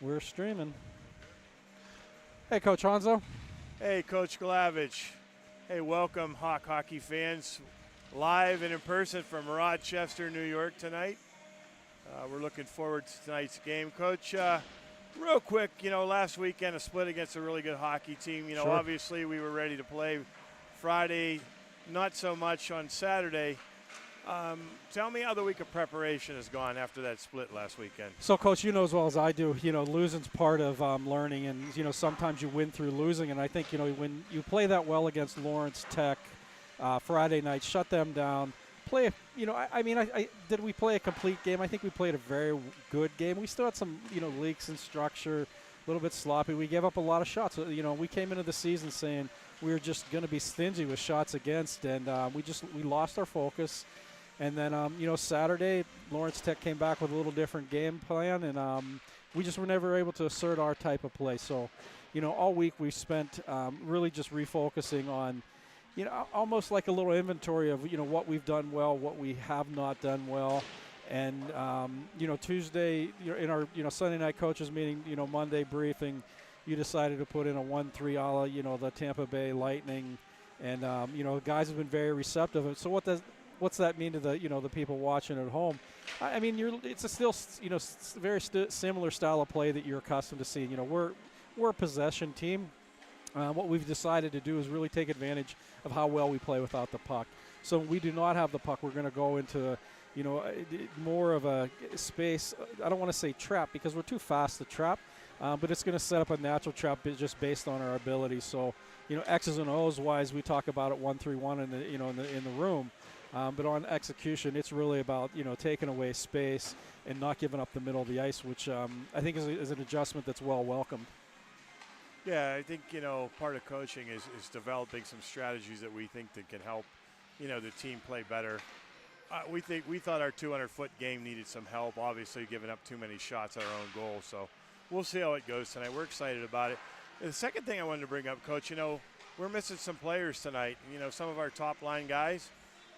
We're streaming. Hey, Coach Hanzo. Hey, Coach Glavich. Hey, welcome, Hawk hockey fans, live and in person from Rochester, New York tonight. We're looking forward to tonight's game. Coach, real quick, last weekend a split against a really good hockey team. Sure. Obviously we were ready to play Friday, not so much on Saturday. Tell me how the week of preparation has gone after that split last weekend. So, Coach, you know as well as I do, losing's part of learning, and, sometimes you win through losing. And I think, when you play that well against Lawrence Tech Friday night, shut them down, play, did we play a complete game? I think we played a very good game. We still had some, leaks in structure, a little bit sloppy. We gave up a lot of shots. We came into the season saying we were just going to be stingy with shots against, and we lost our focus. And then, Saturday, Lawrence Tech came back with a little different game plan, and we just were never able to assert our type of play. So, all week we spent really just refocusing on, almost like a little inventory of, what we've done well, what we have not done well. And, Tuesday, in our, Sunday night coaches meeting, Monday briefing, you decided to put in a 1-3 a la, the Tampa Bay Lightning. And, guys have been very receptive. So what's that mean to the the people watching at home? I mean, it's a still very similar style of play that you're accustomed to seeing. We're a possession team. What we've decided to do is really take advantage of how well we play without the puck. So when we do not have the puck, we're going to go into more of a space. I don't want to say trap because we're too fast to trap, but it's going to set up a natural trap just based on our ability. So X's and O's wise, we talk about it 1-3-1 in the room. But on execution, it's really about, taking away space and not giving up the middle of the ice, which I think is an adjustment that's well welcomed. Yeah, I think, part of coaching is developing some strategies that we think that can help, the team play better. We thought our 200-foot game needed some help, obviously giving up too many shots at our own goal. So we'll see how it goes tonight. We're excited about it. And the second thing I wanted to bring up, Coach, we're missing some players tonight, some of our top-line guys.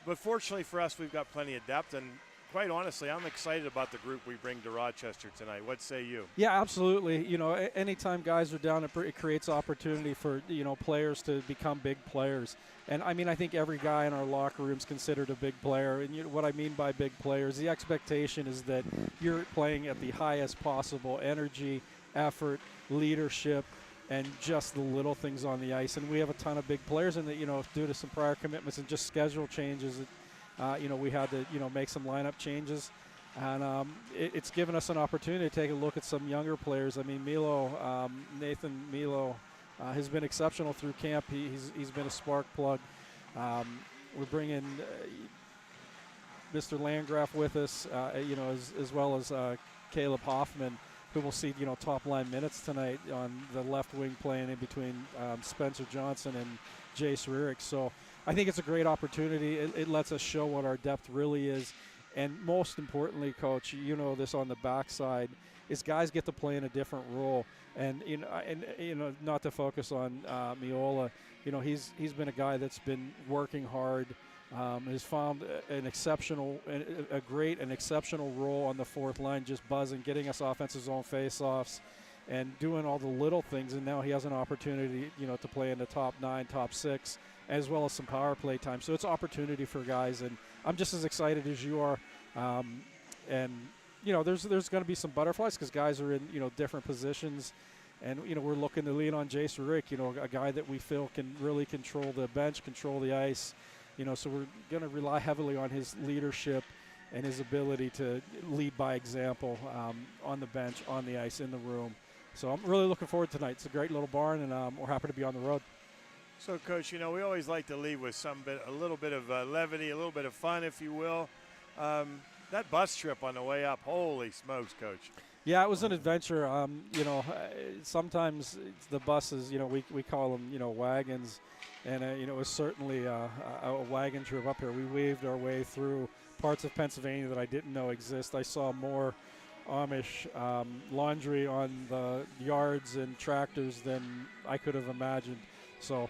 But fortunately for us, we've got plenty of depth, and quite honestly, I'm excited about the group we bring to Rochester tonight. What say you? Yeah, absolutely. Anytime guys are down, it creates opportunity for, players to become big players. And, I think every guy in our locker room is considered a big player. And what I mean by big players, the expectation is that you're playing at the highest possible energy, effort, leadership, and just the little things on the ice. And we have a ton of big players, and that, due to some prior commitments and just schedule changes, we had to, make some lineup changes. And it's given us an opportunity to take a look at some younger players. I mean, Nathan Milo has been exceptional through camp. He's been a spark plug. We're bringing Mr. Landgraf with us, as well as Caleb Hoffman, who will see, top line minutes tonight on the left wing, playing in between Spencer Johnson and Jace Rurick. So I think it's a great opportunity. It lets us show what our depth really is. And most importantly, Coach, this on the backside, is guys get to play in a different role. And, not to focus on Miola, he's been a guy that's been working hard, has found an exceptional role on the fourth line, just buzzing, getting us offensive zone face-offs and doing all the little things. And now he has an opportunity, to play in the top 9, top 6, as well as some power play time. So it's opportunity for guys, and I'm just as excited as you are. There's going to be some butterflies because guys are in, different positions. And, we're looking to lean on Jace Rurick, a guy that we feel can really control the bench, control the ice. So we're going to rely heavily on his leadership and his ability to lead by example on the bench, on the ice, in the room. So I'm really looking forward to tonight. It's a great little barn, and we're happy to be on the road. So, Coach, we always like to leave with a little bit of levity, a little bit of fun, if you will. That bus trip on the way up, holy smokes, Coach. Yeah, it was an adventure. Sometimes the buses, we call them, wagons. And, it was certainly a wagon trip up here. We waved our way through parts of Pennsylvania that I didn't know exist. I saw more Amish laundry on the yards and tractors than I could have imagined. So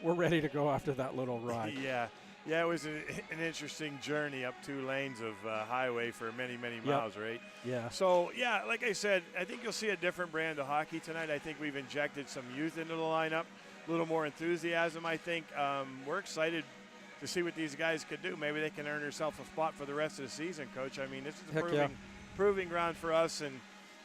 we're ready to go after that little ride. Yeah. Yeah, it was an interesting journey up 2 lanes of highway for many, many miles, right? Yeah. So, yeah, like I said, I think you'll see a different brand of hockey tonight. I think we've injected some youth into the lineup, a little more enthusiasm, I think. We're excited to see what these guys could do. Maybe they can earn themselves a spot for the rest of the season, Coach. I mean, this is a proving ground for us, and,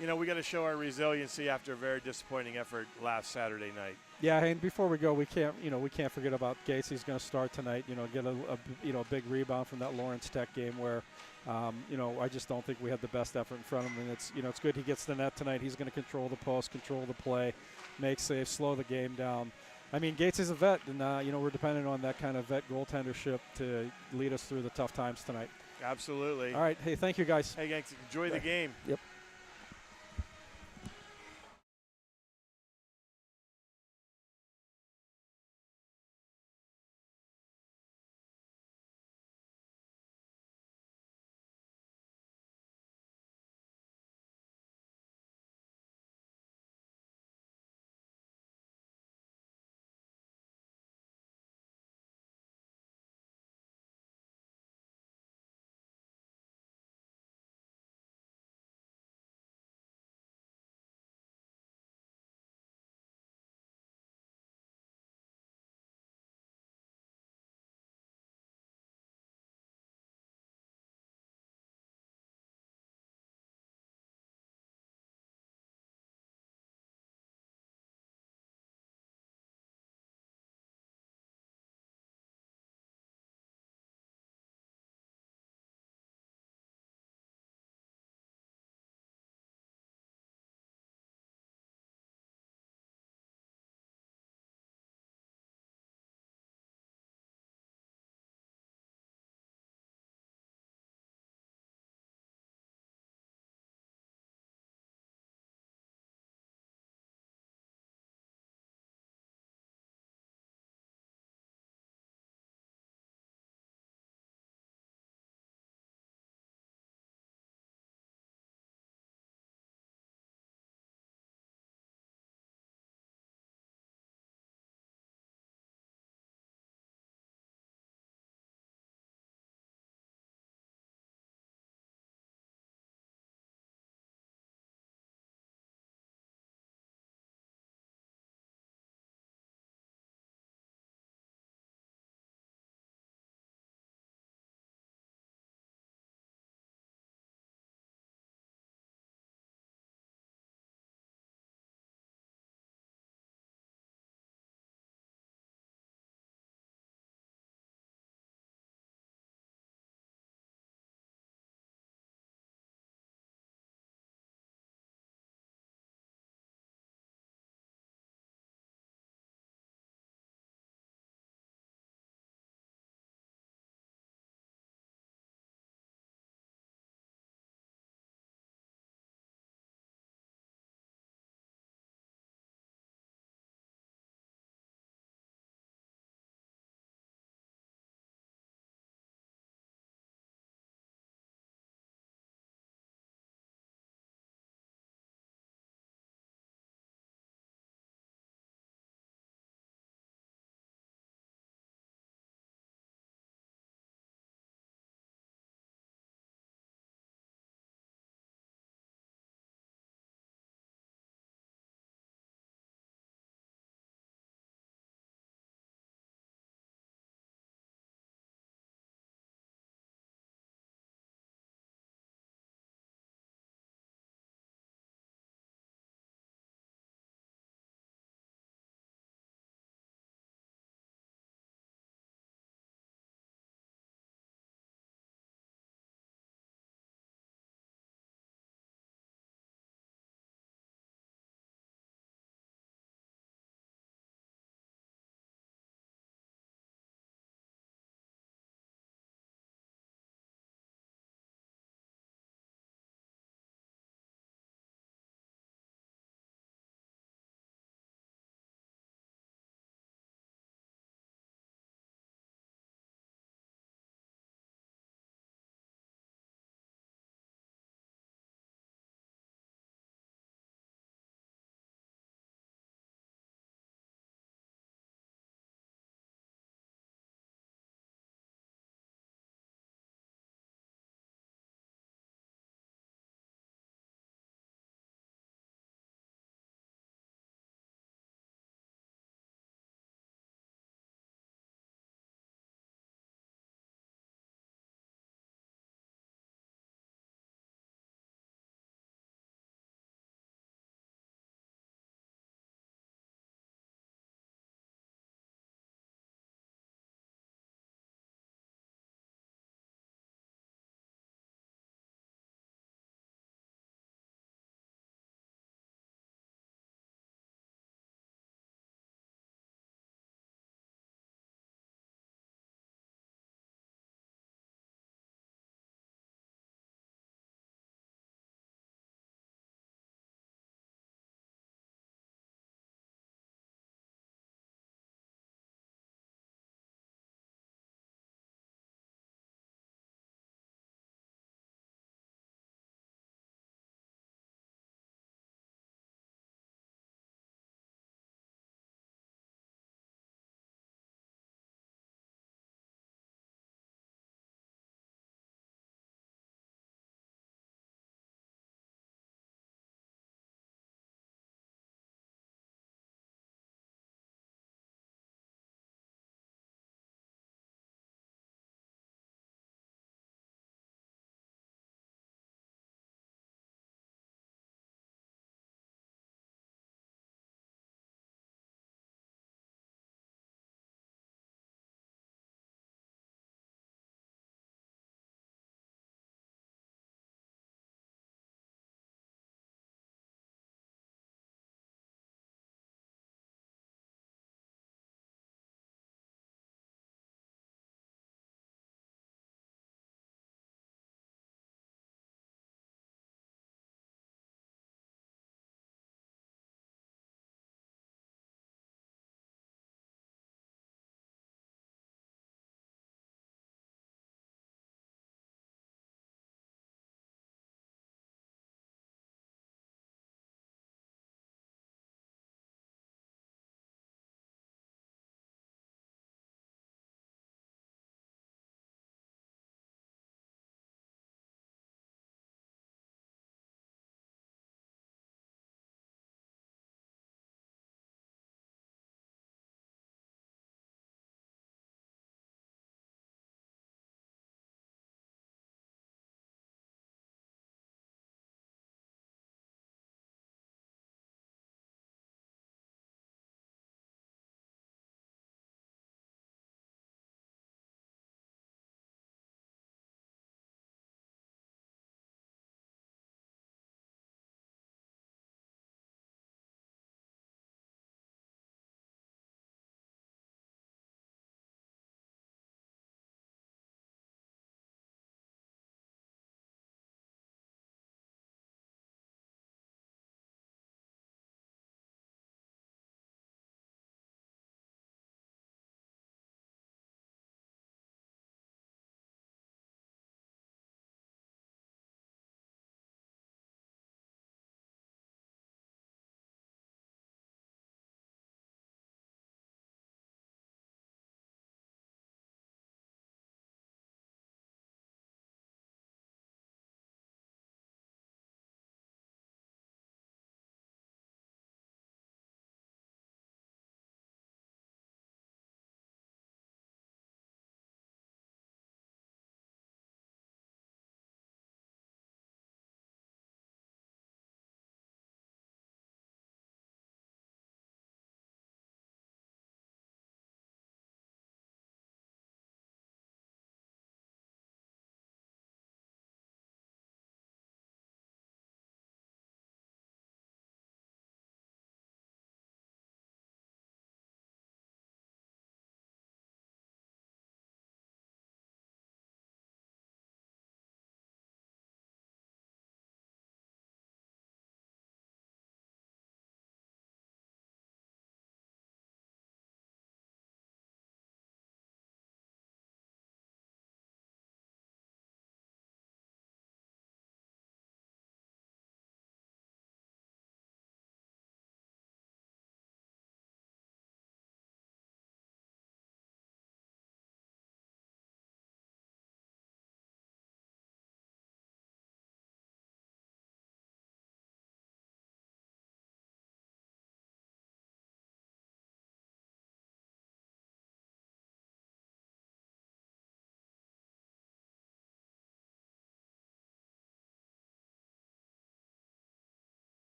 you know, we got to show our resiliency after a very disappointing effort last Saturday night. Yeah, and before we go, we can't forget about Gates. He's going to start tonight. Get a big rebound from that Lawrence Tech game where, I just don't think we had the best effort in front of him. And it's good he gets the net tonight. He's going to control the post, control the play, make saves, slow the game down. I mean, Gates is a vet, and we're dependent on that kind of vet goaltendership to lead us through the tough times tonight. Absolutely. All right, hey, thank you guys. Hey, guys, enjoy the game. Yep.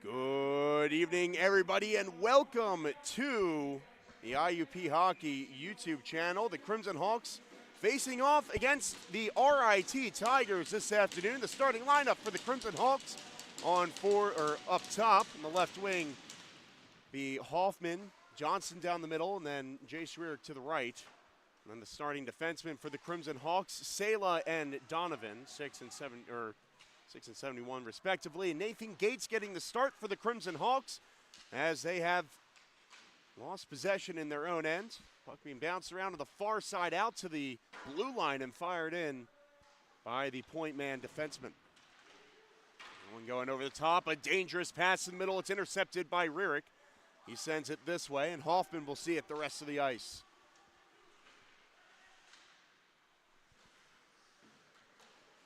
Good evening, everybody, and welcome to the IUP Hockey YouTube channel. The Crimson Hawks facing off against the RIT Tigers this afternoon. The starting lineup for the Crimson Hawks up top in the left wing, be Hoffman, Johnson down the middle, and then Jay Schreer to the right. And then the starting defensemen for the Crimson Hawks, Sela and Donovan, 6 and 71 respectively. And Nathan Gates getting the start for the Crimson Hawks as they have lost possession in their own end. Puck being bounced around to the far side out to the blue line and fired in by the point man defenseman. One going over the top, a dangerous pass in the middle. It's intercepted by Rierick. He sends it this way, and Hoffman will see it the rest of the ice.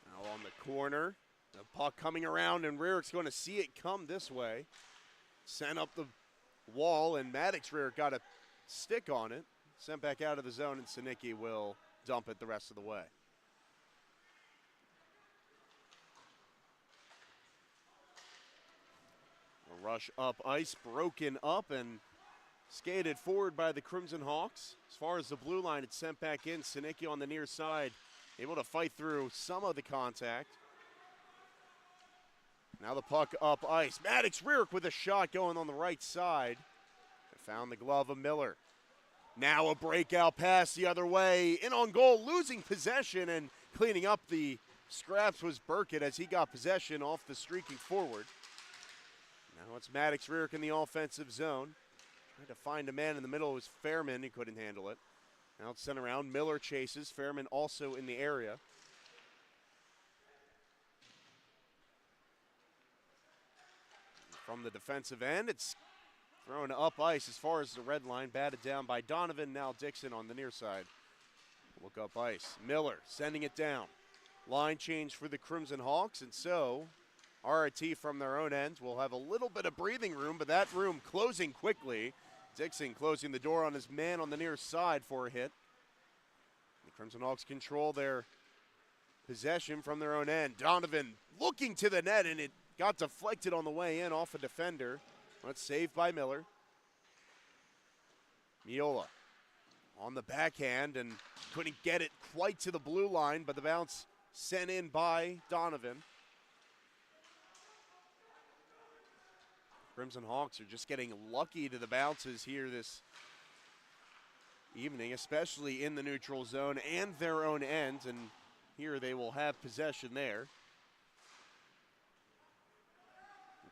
Now on the corner, the puck coming around, and Rierick's going to see it come this way. Sent up the wall, and Maddox Rierick got a stick on it. Sent back out of the zone, and Sinicki will dump it the rest of the way. A rush up ice, broken up, and skated forward by the Crimson Hawks. As far as the blue line, it's sent back in. Sinicki on the near side, able to fight through some of the contact. Now the puck up ice. Maddox Rierick with a shot going on the right side. Found the glove of Miller. Now a breakout pass the other way. In on goal, losing possession and cleaning up the scraps was Burkett as he got possession off the streaking forward. Now it's Maddox Rierick in the offensive zone. Trying to find a man in the middle. It was Fairman. He couldn't handle it. Now it's sent around. Miller chases. Fairman also in the area. From the defensive end, it's thrown up ice as far as the red line. Batted down by Donovan. Now Dixon on the near side. Look up ice. Miller sending it down. Line change for the Crimson Hawks, and so RIT from their own end will have a little bit of breathing room, but that room closing quickly. Dixon closing the door on his man on the near side for a hit. The Crimson Hawks control their possession from their own end. Donovan looking to the net, and it got deflected on the way in off a defender. That's saved by Miller. Miola on the backhand and couldn't get it quite to the blue line, but the bounce sent in by Donovan. Crimson Hawks are just getting lucky to the bounces here this evening, especially in the neutral zone and their own end, and here they will have possession there.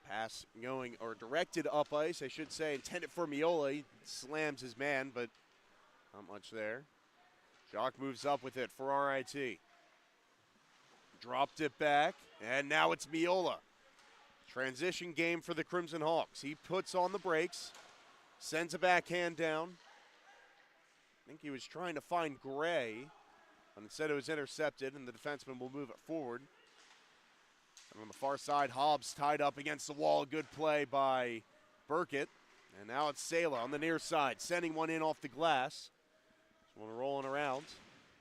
Pass going, or directed up ice, I should say, intended for Miola. He slams his man, but not much there. Jock moves up with it for RIT. Dropped it back, and now it's Miola. Transition game for the Crimson Hawks. He puts on the brakes, sends a backhand down. I think he was trying to find Gray, but instead it was intercepted, and the defenseman will move it forward. And on the far side, Hobbs tied up against the wall. Good play by Burkett. And now it's Sela on the near side, sending one in off the glass. This one rolling around.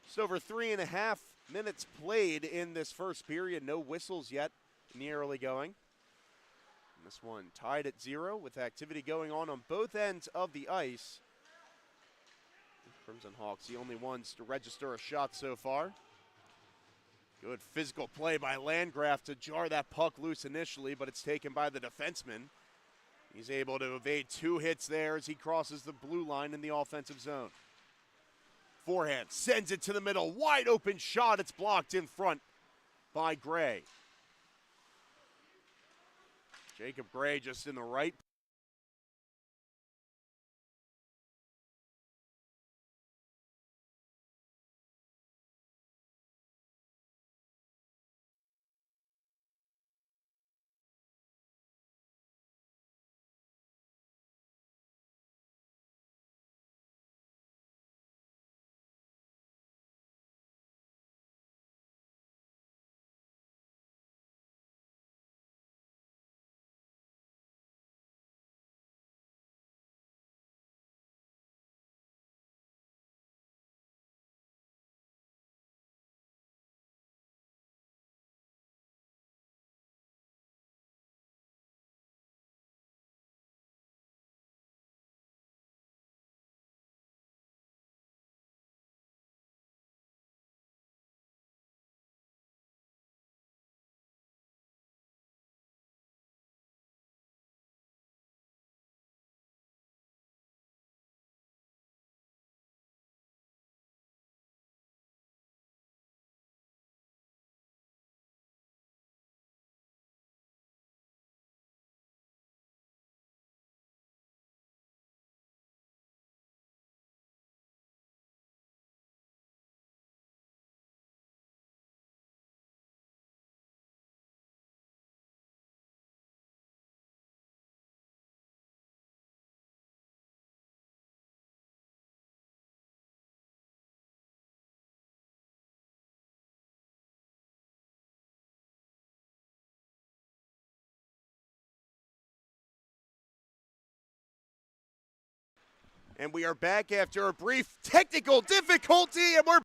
Just over 3.5 minutes played in this first period. No whistles yet in the early going. And this one tied at 0 with activity going on both ends of the ice. Crimson Hawks, the only ones to register a shot so far. Good physical play by Landgraf to jar that puck loose initially, but it's taken by the defenseman. He's able to evade 2 hits there as he crosses the blue line in the offensive zone. Forehand, sends it to the middle, wide open shot, it's blocked in front by Gray. Jacob Gray just in the right and we are back after a brief technical difficulty, and we're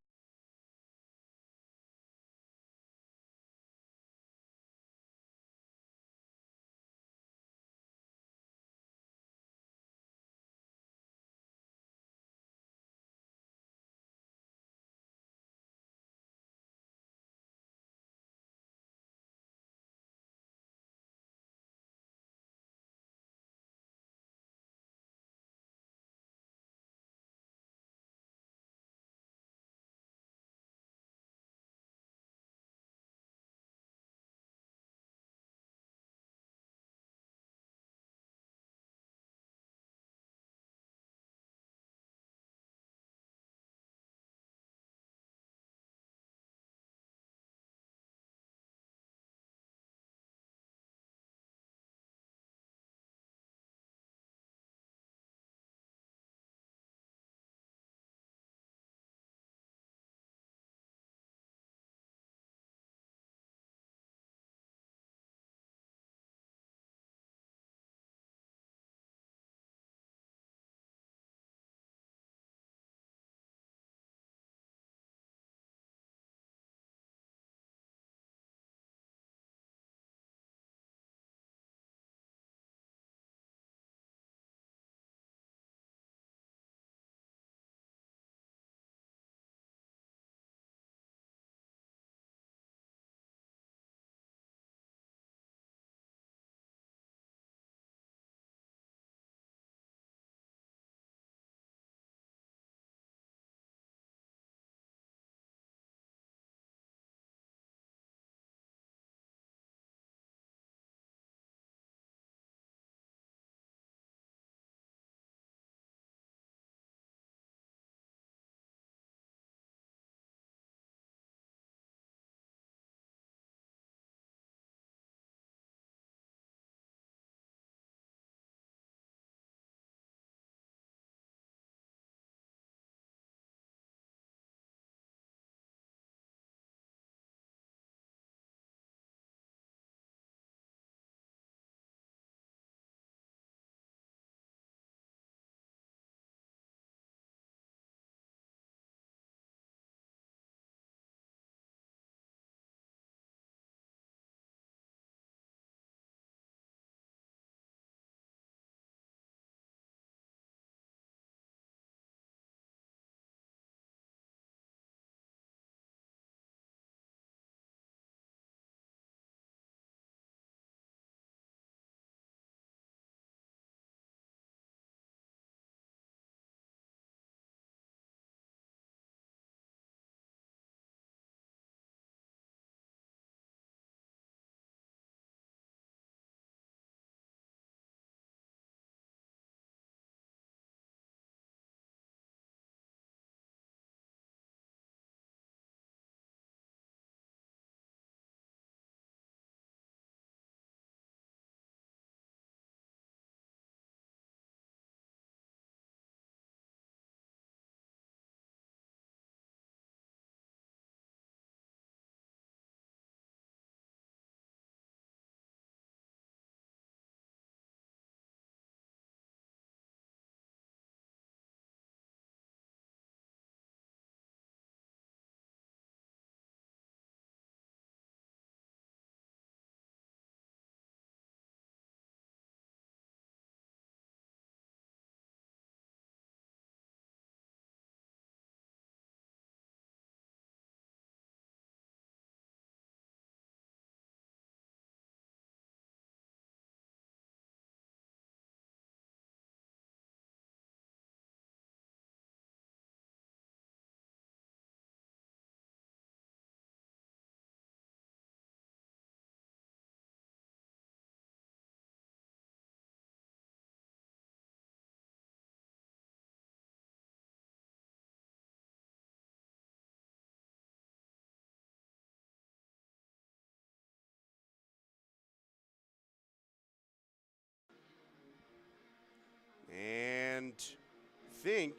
think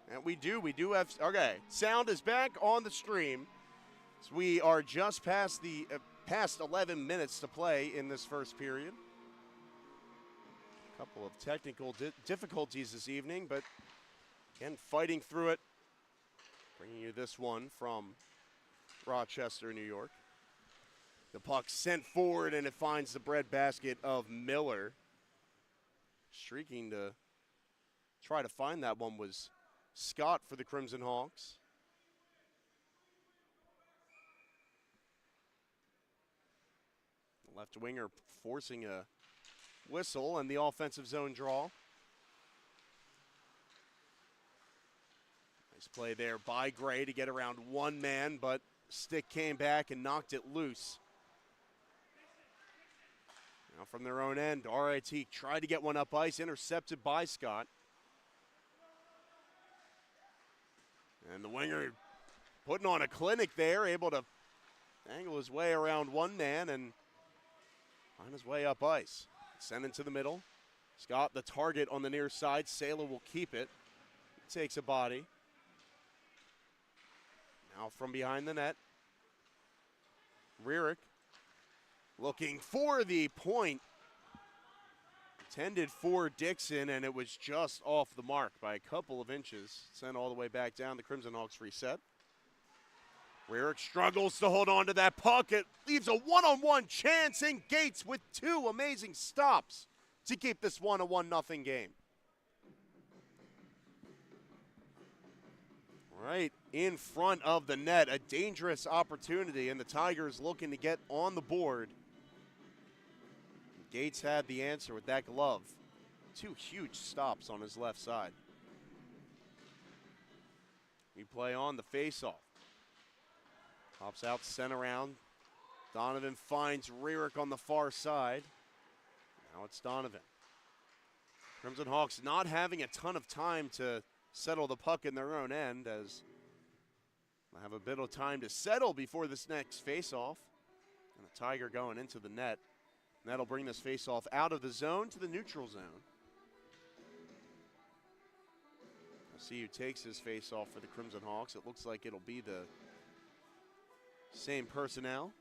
that we do have, okay, sound is back on the stream. So we are just past the past 11 minutes to play in this first period. A couple of technical difficulties this evening, but again, fighting through it. Bringing you this one from Rochester, New York. The puck sent forward, and it finds the breadbasket of Miller. Streaking to try to find that one was Scott for the Crimson Hawks. The left winger forcing a whistle and the offensive zone draw. Nice play there by Gray to get around one man, but stick came back and knocked it loose. Now from their own end, RIT tried to get one up ice, intercepted by Scott. And the winger putting on a clinic there, able to angle his way around one man and find his way up ice. Sent into the middle. Scott, the target on the near side. Saylor will keep it. Takes a body. Now from behind the net. Rierick looking for the point. Intended for Dixon, and it was just off the mark by a couple of inches. Sent all the way back down. The Crimson Hawks reset. Rierick struggles to hold on to that puck. It leaves a one-on-one chance, and Gates with two amazing stops to keep this one a 1-0 game. Right in front of the net, a dangerous opportunity, and the Tigers looking to get on the board. Gates had the answer with that glove. Two huge stops on his left side. We play on the faceoff. Pops out, sent around. Donovan finds Rierick on the far side. Now it's Donovan. Crimson Hawks not having a ton of time to settle the puck in their own end, as they have a bit of time to settle before this next faceoff. And a Tiger going into the net. And that'll bring this faceoff out of the zone to the neutral zone. We'll see who takes this faceoff for the Crimson Hawks. It looks like it'll be the same personnel.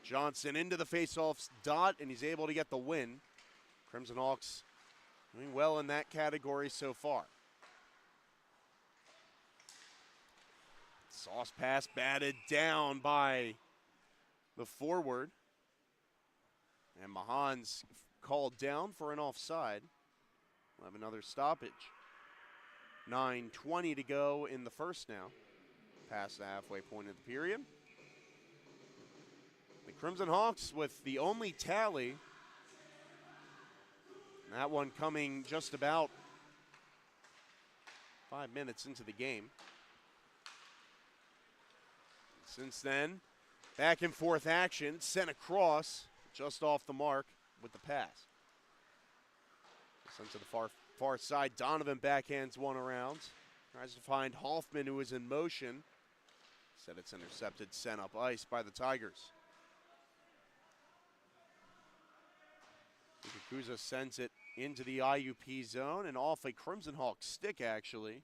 Johnson into the faceoff's dot, and he's able to get the win. Crimson Hawks doing well in that category so far. Sauce pass batted down by the forward. And Mahan's called down for an offside. We'll have another stoppage. 9:20 to go in the first now. Past the halfway point of the period. The Crimson Hawks with the only tally. That one coming just about 5 minutes into the game. Since then, back and forth action, sent across, just off the mark with the pass. Sent to the far side. Donovan backhands one around. Tries to find Hoffman, who is in motion. Said it's intercepted, sent up ice by the Tigers. Kukuza sends it into the IUP zone and off a Crimson Hawk stick, actually.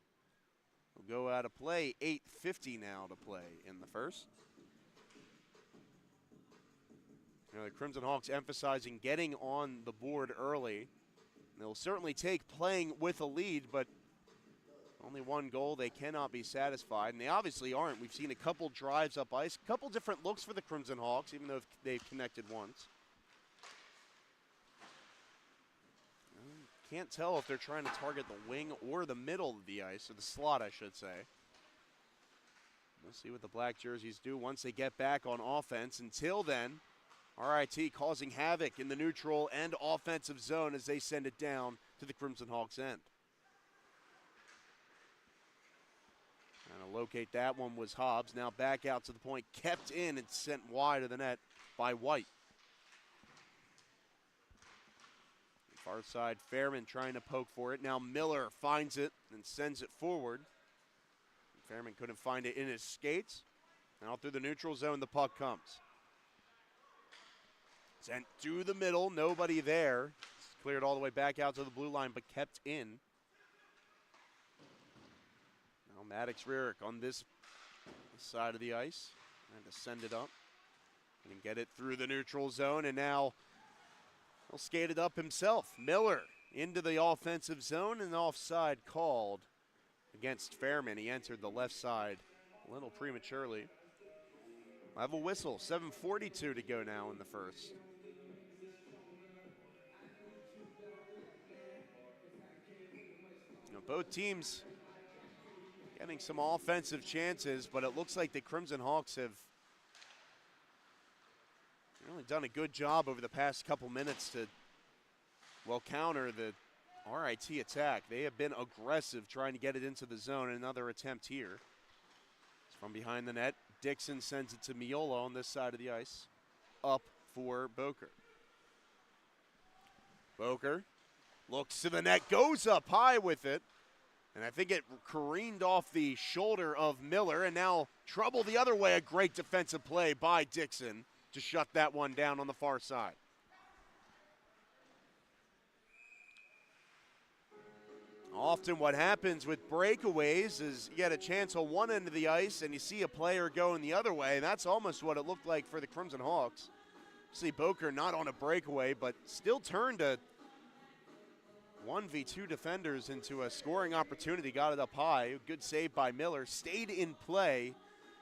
Will go out of play. 8:50 now to play in the first. You know, the Crimson Hawks emphasizing getting on the board early. They'll certainly take playing with a lead, but only one goal. They cannot be satisfied, and they obviously aren't. We've seen a couple drives up ice, a couple different looks for the Crimson Hawks, even though they've connected once. Can't tell if they're trying to target the wing or the middle of the ice, or the slot, I should say. We'll see what the black jerseys do once they get back on offense. Until then, RIT causing havoc in the neutral and offensive zone as they send it down to the Crimson Hawks end. Trying to locate that one was Hobbs. Now back out to the point, kept in and sent wide of the net by White. Far side, Fairman trying to poke for it. Now Miller finds it and sends it forward. Fairman couldn't find it in his skates. Now through the neutral zone, the puck comes. Sent through the middle, nobody there. It's cleared all the way back out to the blue line, but kept in. Now Maddox Rarick on this side of the ice. And to send it up. And get it through the neutral zone. And now he'll skate it up himself. Miller into the offensive zone, and offside called against Fairman. He entered the left side a little prematurely. I have a whistle. 7:42 to go now in the first. Both teams getting some offensive chances, but it looks like the Crimson Hawks have really done a good job over the past couple minutes to, well, counter the RIT attack. They have been aggressive trying to get it into the zone. Another attempt here. It's from behind the net. Dixon sends it to Miola on this side of the ice. Up for Boker. Boker looks to the net, goes up high with it. And I think it careened off the shoulder of Miller, and now trouble the other way. A great defensive play by Dixon to shut that one down on the far side. Often what happens with breakaways is you get a chance on one end of the ice and you see a player going the other way. That's almost what it looked like for the Crimson Hawks. See Boker not on a breakaway, but still turned a 1v2 defenders into a scoring opportunity, got it up high. Good save by Miller, stayed in play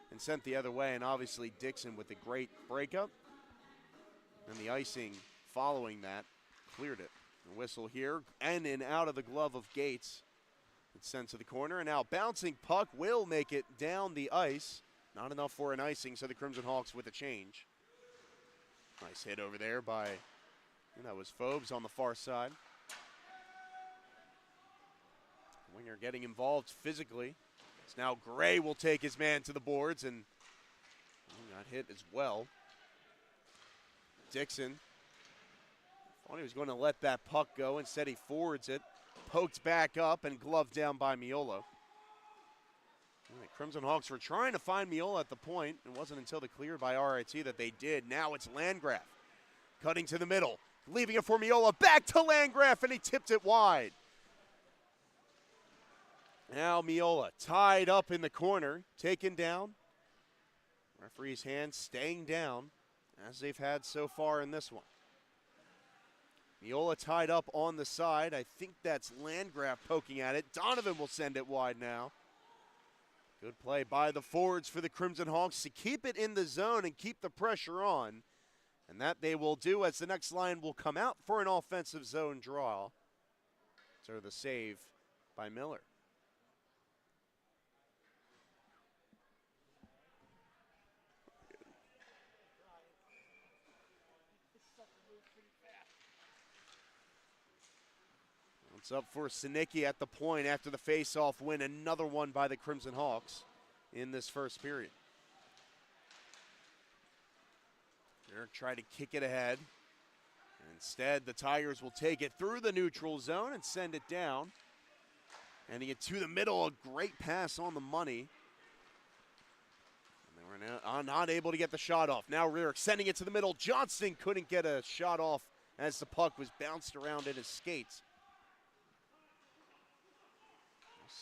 and sent the other way. And obviously Dixon with a great breakup. And the icing following that cleared it. The whistle here, and in out of the glove of Gates. It's sent to the corner, and now bouncing puck will make it down the ice. Not enough for an icing, so the Crimson Hawks with a change. Nice hit over there by, and that was Phobes on the far side. Winger getting involved physically. It's now Gray will take his man to the boards, and got hit as well. Dixon thought he was going to let that puck go. Instead, he forwards it, poked back up, and gloved down by Miola. The Crimson Hawks were trying to find Miola at the point. It wasn't until the clear by RIT that they did. Now it's Landgraf cutting to the middle, leaving it for Miola. Back to Landgraf, and he tipped it wide. Now Miola tied up in the corner, taken down. Referee's hand staying down, as they've had so far in this one. Miola tied up on the side. I think that's Landgraf poking at it. Donovan will send it wide now. Good play by the forwards for the Crimson Hawks to keep it in the zone and keep the pressure on. And that they will do as the next line will come out for an offensive zone draw. So the save by Miller. It's up for Sinicki at the point after the face-off win. Another one by the Crimson Hawks in this first period. Derek tried to kick it ahead. Instead, the Tigers will take it through the neutral zone and send it down. And to get to the middle, a great pass on the money. And they were now not able to get the shot off. Now Rarick sending it to the middle. Johnston couldn't get a shot off as the puck was bounced around in his skates.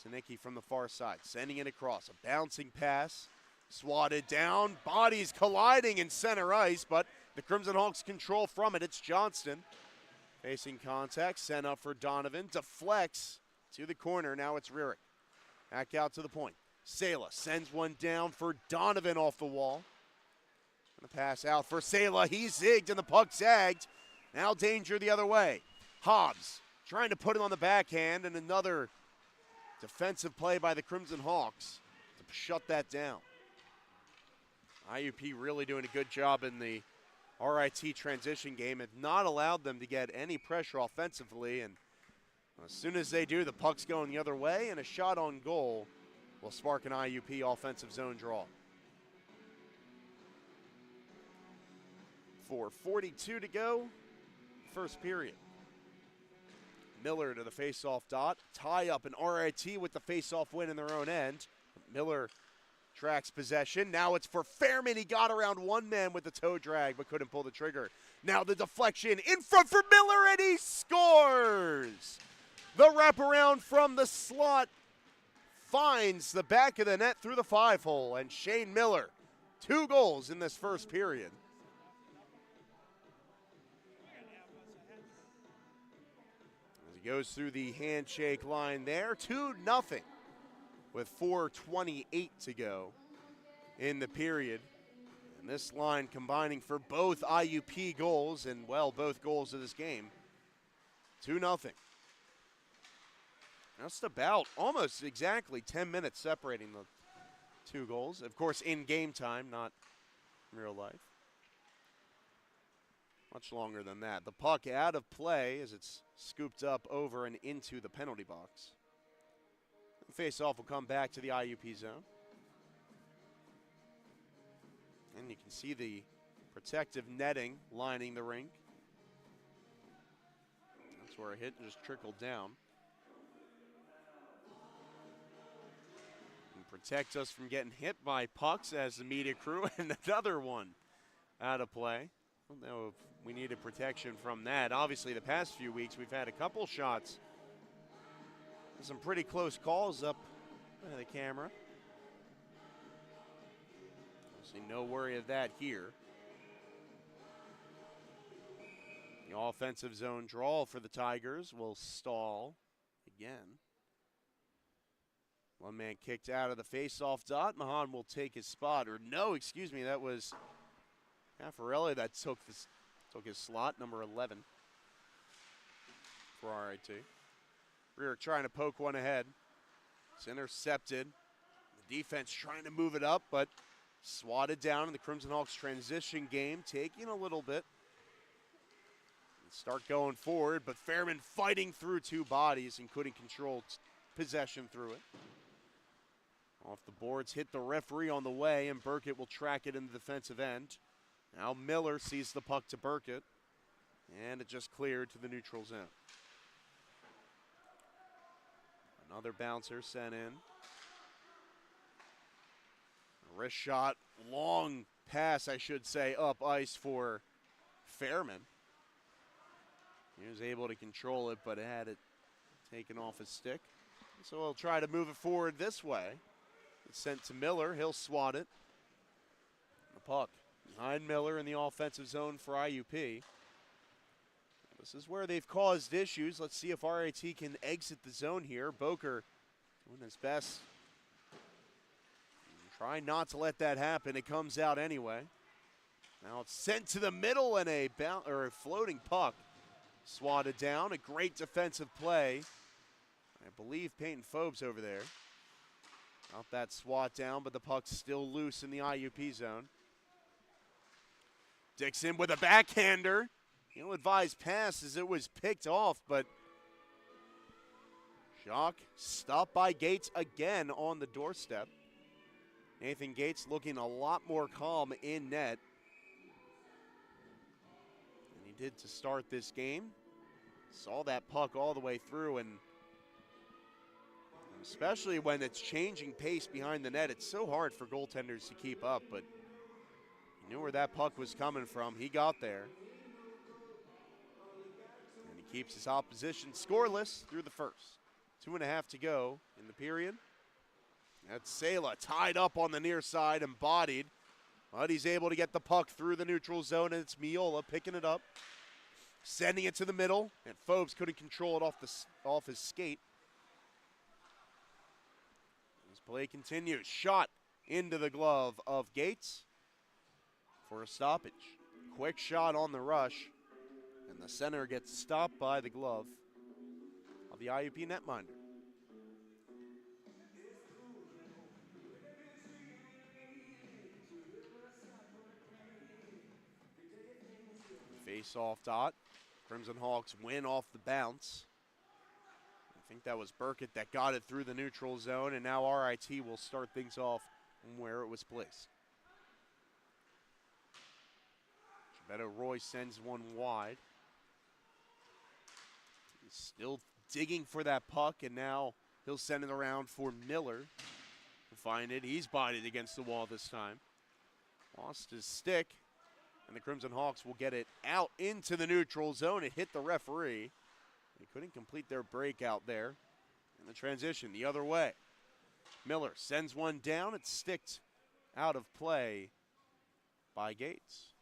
Sinicki from the far side, sending it across. A bouncing pass, swatted down, bodies colliding in center ice, but the Crimson Hawks control from it. It's Johnston facing contact, sent up for Donovan, deflects to the corner. Now it's Rarick. Back out to the point. Sela sends one down for Donovan off the wall. And the pass out for Sela. He zigged and the puck zagged. Now danger the other way. Hobbs trying to put it on the backhand, and another defensive play by the Crimson Hawks to shut that down. IUP really doing a good job in the RIT transition game. Have not allowed them to get any pressure offensively, and as soon as they do, the puck's going the other way, and a shot on goal will spark an IUP offensive zone draw. 4:42 to go, first period. Miller to the face-off dot. Tie up an RIT with the face-off win in their own end. Miller tracks possession. Now it's for Fairman. He got around one man with the toe drag but couldn't pull the trigger. Now the deflection in front for Miller, and he scores! The wraparound from the slot finds the back of the net through the 5-hole, and Shane Miller, 2 goals in this first period. As he goes through the handshake line there, 2-0 with 4:28 to go in the period. And this line combining for both IUP goals and, well, both goals of this game. 2-0. Just about, almost exactly 10 minutes separating the 2 goals. Of course, in game time, not in real life. Much longer than that. The puck out of play as it's scooped up over and into the penalty box. The face-off will come back to the IUP zone. And you can see the protective netting lining the rink. That's where a hit just trickled down. And protect us from getting hit by pucks as the media crew, and another one out of play. I don't know if we needed protection from that. Obviously, the past few weeks we've had a couple shots. Some pretty close calls up by the camera. See, no worry of that here. The offensive zone draw for the Tigers will stall again. One man kicked out of the face-off dot. Mahan will take his spot. Or no, excuse me, that was Caffarelli that took his slot, number 11 for RIT. Rear trying to poke one ahead. It's intercepted. The defense trying to move it up, but swatted down in the Crimson Hawks transition game, taking a little bit. Start going forward, but Fairman fighting through 2 bodies and couldn't control possession through it. Off the boards, hit the referee on the way, and Burkett will track it in the defensive end. Now Miller sees the puck to Burkett, and it just cleared to the neutral zone. Another bouncer sent in. Wrist shot, long pass, I should say, up ice for Fairman. He was able to control it, but had it taken off his stick. So he'll try to move it forward this way. It's sent to Miller. He'll swat it. The puck behind Miller in the offensive zone for IUP. This is where they've caused issues. Let's see if RIT can exit the zone here. Boker doing his best. Try not to let that happen. It comes out anyway. Now it's sent to the middle, and a floating puck swatted down. A great defensive play. I believe Peyton Phobes over there. Got that swat down, but the puck's still loose in the IUP zone. Dixon with a backhander. Ill-advised pass as it was picked off, but Jacques stopped by Gates again on the doorstep. Nathan Gates looking a lot more calm in net than he did to start this game. Saw that puck all the way through, and especially when it's changing pace behind the net, it's so hard for goaltenders to keep up, but he knew where that puck was coming from. He got there. And he keeps his opposition scoreless through the first. 2.5 to go in the period. That's Sela tied up on the near side and bodied, but he's able to get the puck through the neutral zone, and it's Miola picking it up, sending it to the middle, and Phobes couldn't control it off his skate. This play continues. Shot into the glove of Gates for a stoppage. Quick shot on the rush, and the center gets stopped by the glove of the IUP netminder. Face-off dot. Crimson Hawks win off the bounce. I think that was Burkett that got it through the neutral zone, and now RIT will start things off where it was placed. Beto Roy sends one wide. He's still digging for that puck, and now he'll send it around for Miller to find it. He's bodied against the wall this time. Lost his stick, and the Crimson Hawks will get it out into the neutral zone. It hit the referee. They couldn't complete their breakout there. And the transition the other way. Miller sends one down. It's sticked out of play by Gates.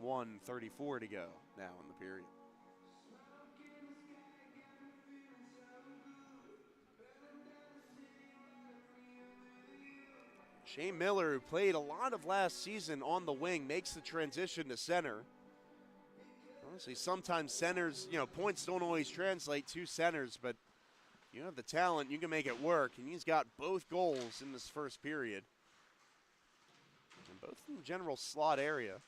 1:34 to go now in the period. Shane Miller, who played a lot of last season on the wing, makes the transition to center. Honestly, sometimes centers, points don't always translate to centers, but you have the talent, you can make it work, and he's got both goals in this first period. And both in the general slot area.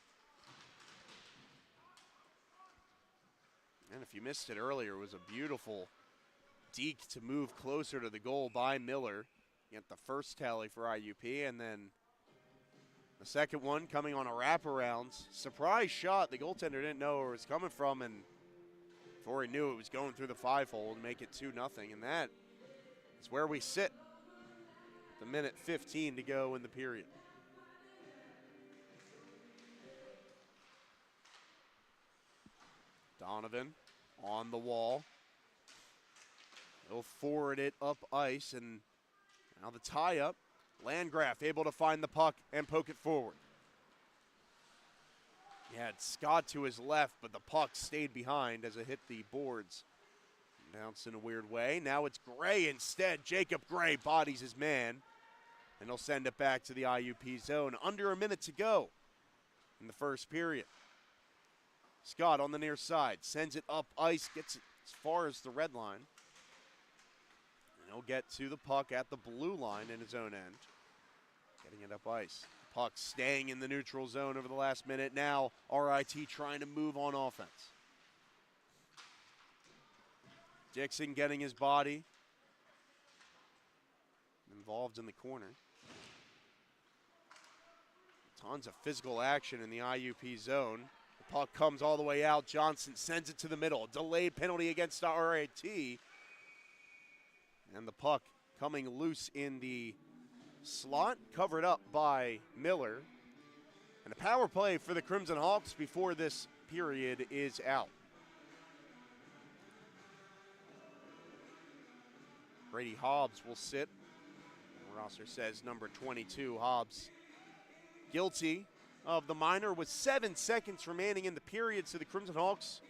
And if you missed it earlier, it was a beautiful deke to move closer to the goal by Miller. Get the first tally for IUP, and then the second one coming on a wraparound. Surprise shot. The goaltender didn't know where it was coming from, and before he knew it was going through the 5-hole to make it 2-0, and that is where we sit. The minute 15 to go in the period. Donovan on the wall. He'll forward it up ice, and now the tie-up. Landgraf able to find the puck and poke it forward. He had Scott to his left, but the puck stayed behind as it hit the boards. Bounced in a weird way. Now it's Gray instead. Jacob Gray bodies his man, and he'll send it back to the IUP zone. Under a minute to go in the first period. Scott on the near side, sends it up ice, gets it as far as the red line. And he'll get to the puck at the blue line in his own end. Getting it up ice. Puck staying in the neutral zone over the last minute. Now RIT trying to move on offense. Dixon getting his body involved in the corner. Tons of physical action in the IUP zone. The puck comes all the way out. Johnson sends it to the middle. Delayed penalty against RIT. And the puck coming loose in the slot, covered up by Miller. And a power play for the Crimson Hawks before this period is out. Brady Hobbs will sit. The roster says number 22, Hobbs, guilty of the minor with 7 seconds remaining in the period. So the Crimson Hawks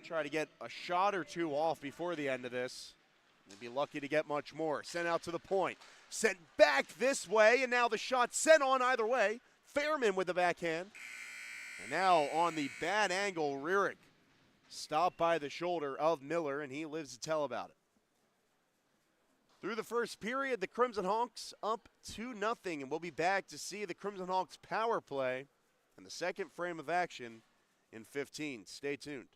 try to get a shot or two off before the end of this. They'd be lucky to get much more. Sent out to the point. Sent back this way, and now the shot sent on either way. Fairman with the backhand. And now on the bad angle, Rierick stopped by the shoulder of Miller, and he lives to tell about it. Through the first period, the Crimson Hawks up 2-0, and we'll be back to see the Crimson Hawks power play in the second frame of action in 15. Stay tuned.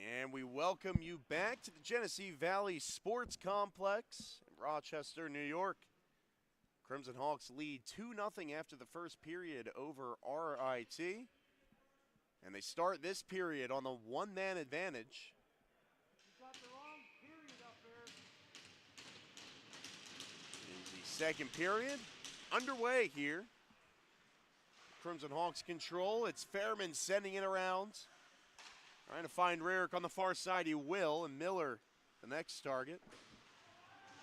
And we welcome you back to the Genesee Valley Sports Complex in Rochester, New York. Crimson Hawks lead 2-0 after the first period over RIT. And they start this period on the one-man advantage. You got the wrong period up there. In the second period, underway here. Crimson Hawks control. It's Fairman sending it around. Trying to find Rarick on the far side. He will, and Miller, the next target.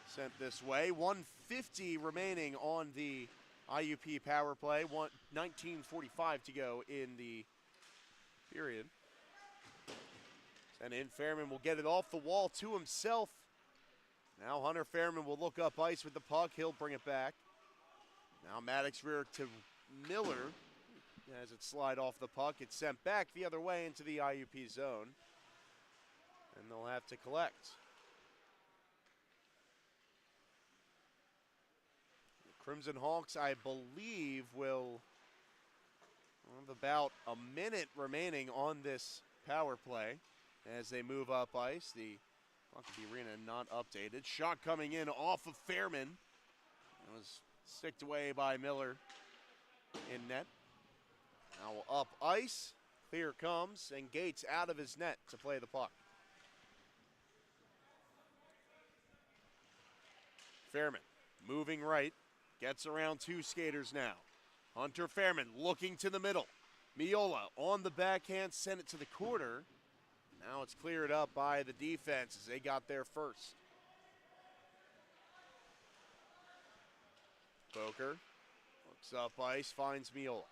Sent this way. 1:50 remaining on the IUP power play. 19:45 to go in the period. Sent in. Fairman will get it off the wall to himself. Now Hunter Fairman will look up ice with the puck. He'll bring it back. Now Maddox Rarick to Miller. As it slide off the puck, it's sent back the other way into the IUP zone. And they'll have to collect. The Crimson Hawks, I believe, will have about a minute remaining on this power play as they move up ice. The puck of the arena not updated. Shot coming in off of Fairman. It was sticked away by Miller in net. Now up ice, clear comes, and Gates out of his net to play the puck. Fairman moving right, gets around two skaters now. Hunter Fairman looking to the middle. Miola on the backhand, sent it to the corner. Now it's cleared up by the defense as they got there first. Boker looks up ice, finds Miola.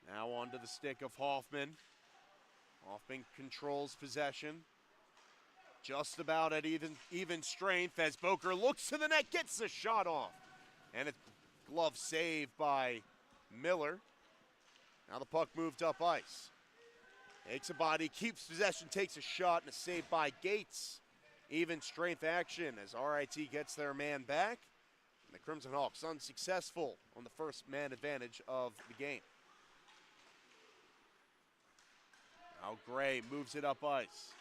Now onto the stick of Hoffman. Hoffman controls possession. Just about at even strength as Boker looks to the net, gets the shot off. And a glove save by Miller. Now the puck moved up ice. Takes a body, keeps possession, takes a shot, and a save by Gates. Even strength action as RIT gets their man back. And the Crimson Hawks unsuccessful on the first man advantage of the game. Now Gray moves it up ice.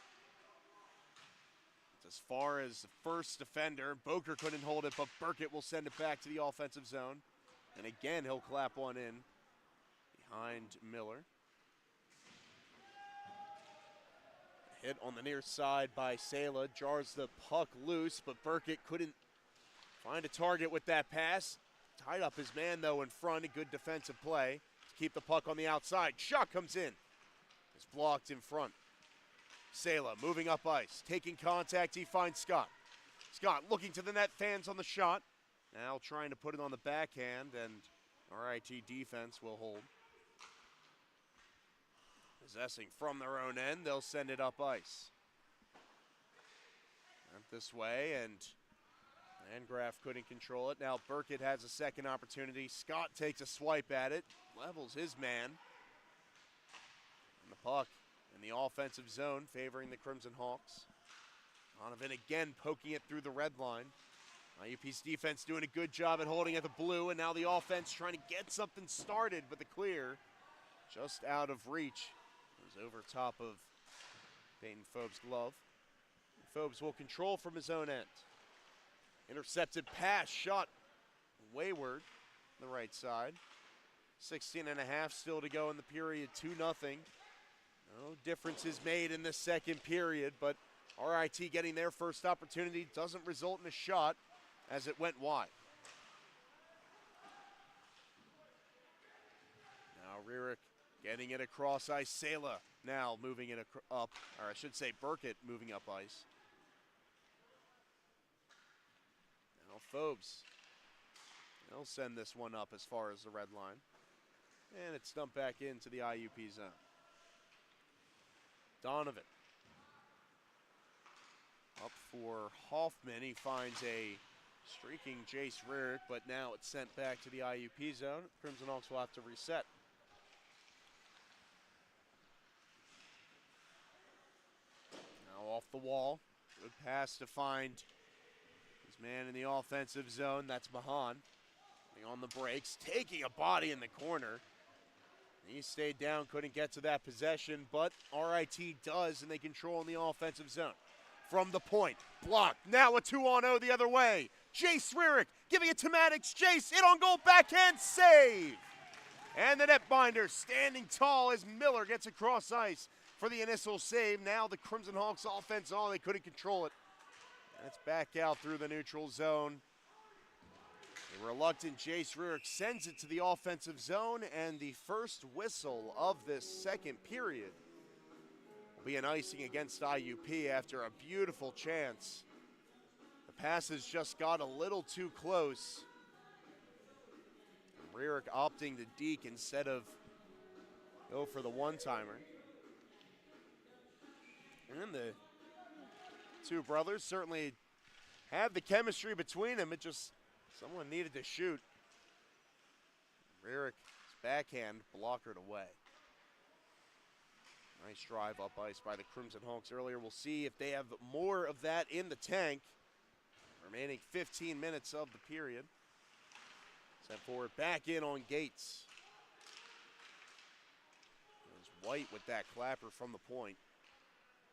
It's as far as the first defender. Boker couldn't hold it, but Burkett will send it back to the offensive zone. And again, he'll clap one in behind Miller. Hit on the near side by Sala. Jars the puck loose, but Burkett couldn't find a target with that pass. Tied up his man, though, in front. A good defensive play to keep the puck on the outside. Shot comes in. It's blocked in front. Sala moving up ice, taking contact, he finds Scott. Scott looking to the net, fans on the shot. Now trying to put it on the backhand, and RIT defense will hold. Possessing from their own end, they'll send it up ice. Went this way, and Landgraf couldn't control it. Now Burkett has a second opportunity. Scott takes a swipe at it, levels his man. And the puck in the offensive zone favoring the Crimson Hawks. Donovan again poking it through the red line. IUP's defense doing a good job at holding at the blue, and now the offense trying to get something started, but the clear just out of reach. It was over top of Peyton Phobes' glove. Phobes will control from his own end. Intercepted pass, shot wayward on the right side. 16 and a half still to go in the period, 2-0. No differences made in the second period, but RIT getting their first opportunity doesn't result in a shot as it went wide. Now Rarick getting it across ice. Sala now moving it up, or I should say Burkett moving up ice. Now Phobes. They'll send this one up as far as the red line. And it's dumped back into the IUP zone. Donovan. Up for Hoffman. He finds a streaking Jace Rarick, but now it's sent back to the IUP zone. Crimson Hawks will have to reset. Now off the wall. Good pass to find his man in the offensive zone. That's Mahan. On the brakes, taking a body in the corner. He stayed down, couldn't get to that possession, but RIT does, and they control in the offensive zone. From the point, blocked. Now a 2-on-0 the other way. Jace Rurick giving it to Maddox. Jace, in on goal, backhand save. And the netminder standing tall as Miller gets across ice for the initial save. Now the Crimson Hawks offense on, they couldn't control it. And it's back out through the neutral zone. The reluctant Jace Rurick sends it to the offensive zone, and the first whistle of this second period will be an icing against IUP after a beautiful chance. The passes just got a little too close. And Rurick opting to deke instead of go for the one-timer. And the two brothers certainly have the chemistry between them. It just, someone needed to shoot. Rurick's backhand blockered away. Nice drive up ice by the Crimson Hawks earlier. We'll see if they have more of that in the tank. Remaining 15 minutes of the period. Sent forward, back in on Gates. There's White with that clapper from the point.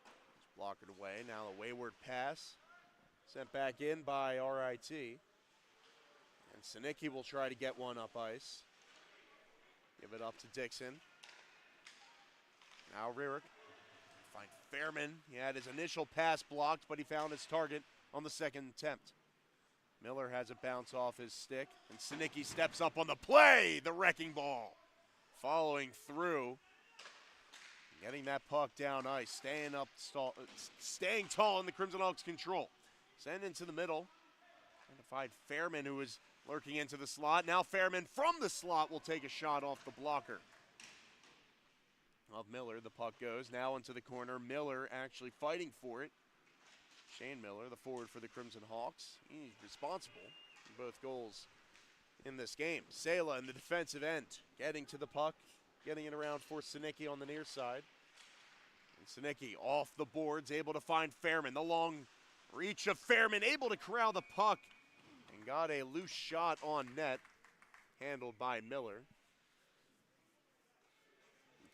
Just blocked away. Now a wayward pass. Sent back in by RIT. And Sinicki will try to get one up ice. Give it up to Dixon. Now Rurick. Find Fairman. He had his initial pass blocked, but he found his target on the second attempt. Miller has it bounce off his stick, and Sinicki steps up on the play. The wrecking ball. Following through. Getting that puck down ice. Staying tall in the Crimson Hawks' control. Send into the middle. Trying to find Fairman, who is lurking into the slot. Now Fairman from the slot will take a shot off the blocker of Miller. The puck goes now into the corner. Miller actually fighting for it. Shane Miller, the forward for the Crimson Hawks. He's responsible for both goals in this game. Sela in the defensive end, getting to the puck, getting it around for Sinicki on the near side. And Sinicki off the boards, able to find Fairman. The long reach of Fairman, able to corral the puck, and got a loose shot on net, handled by Miller.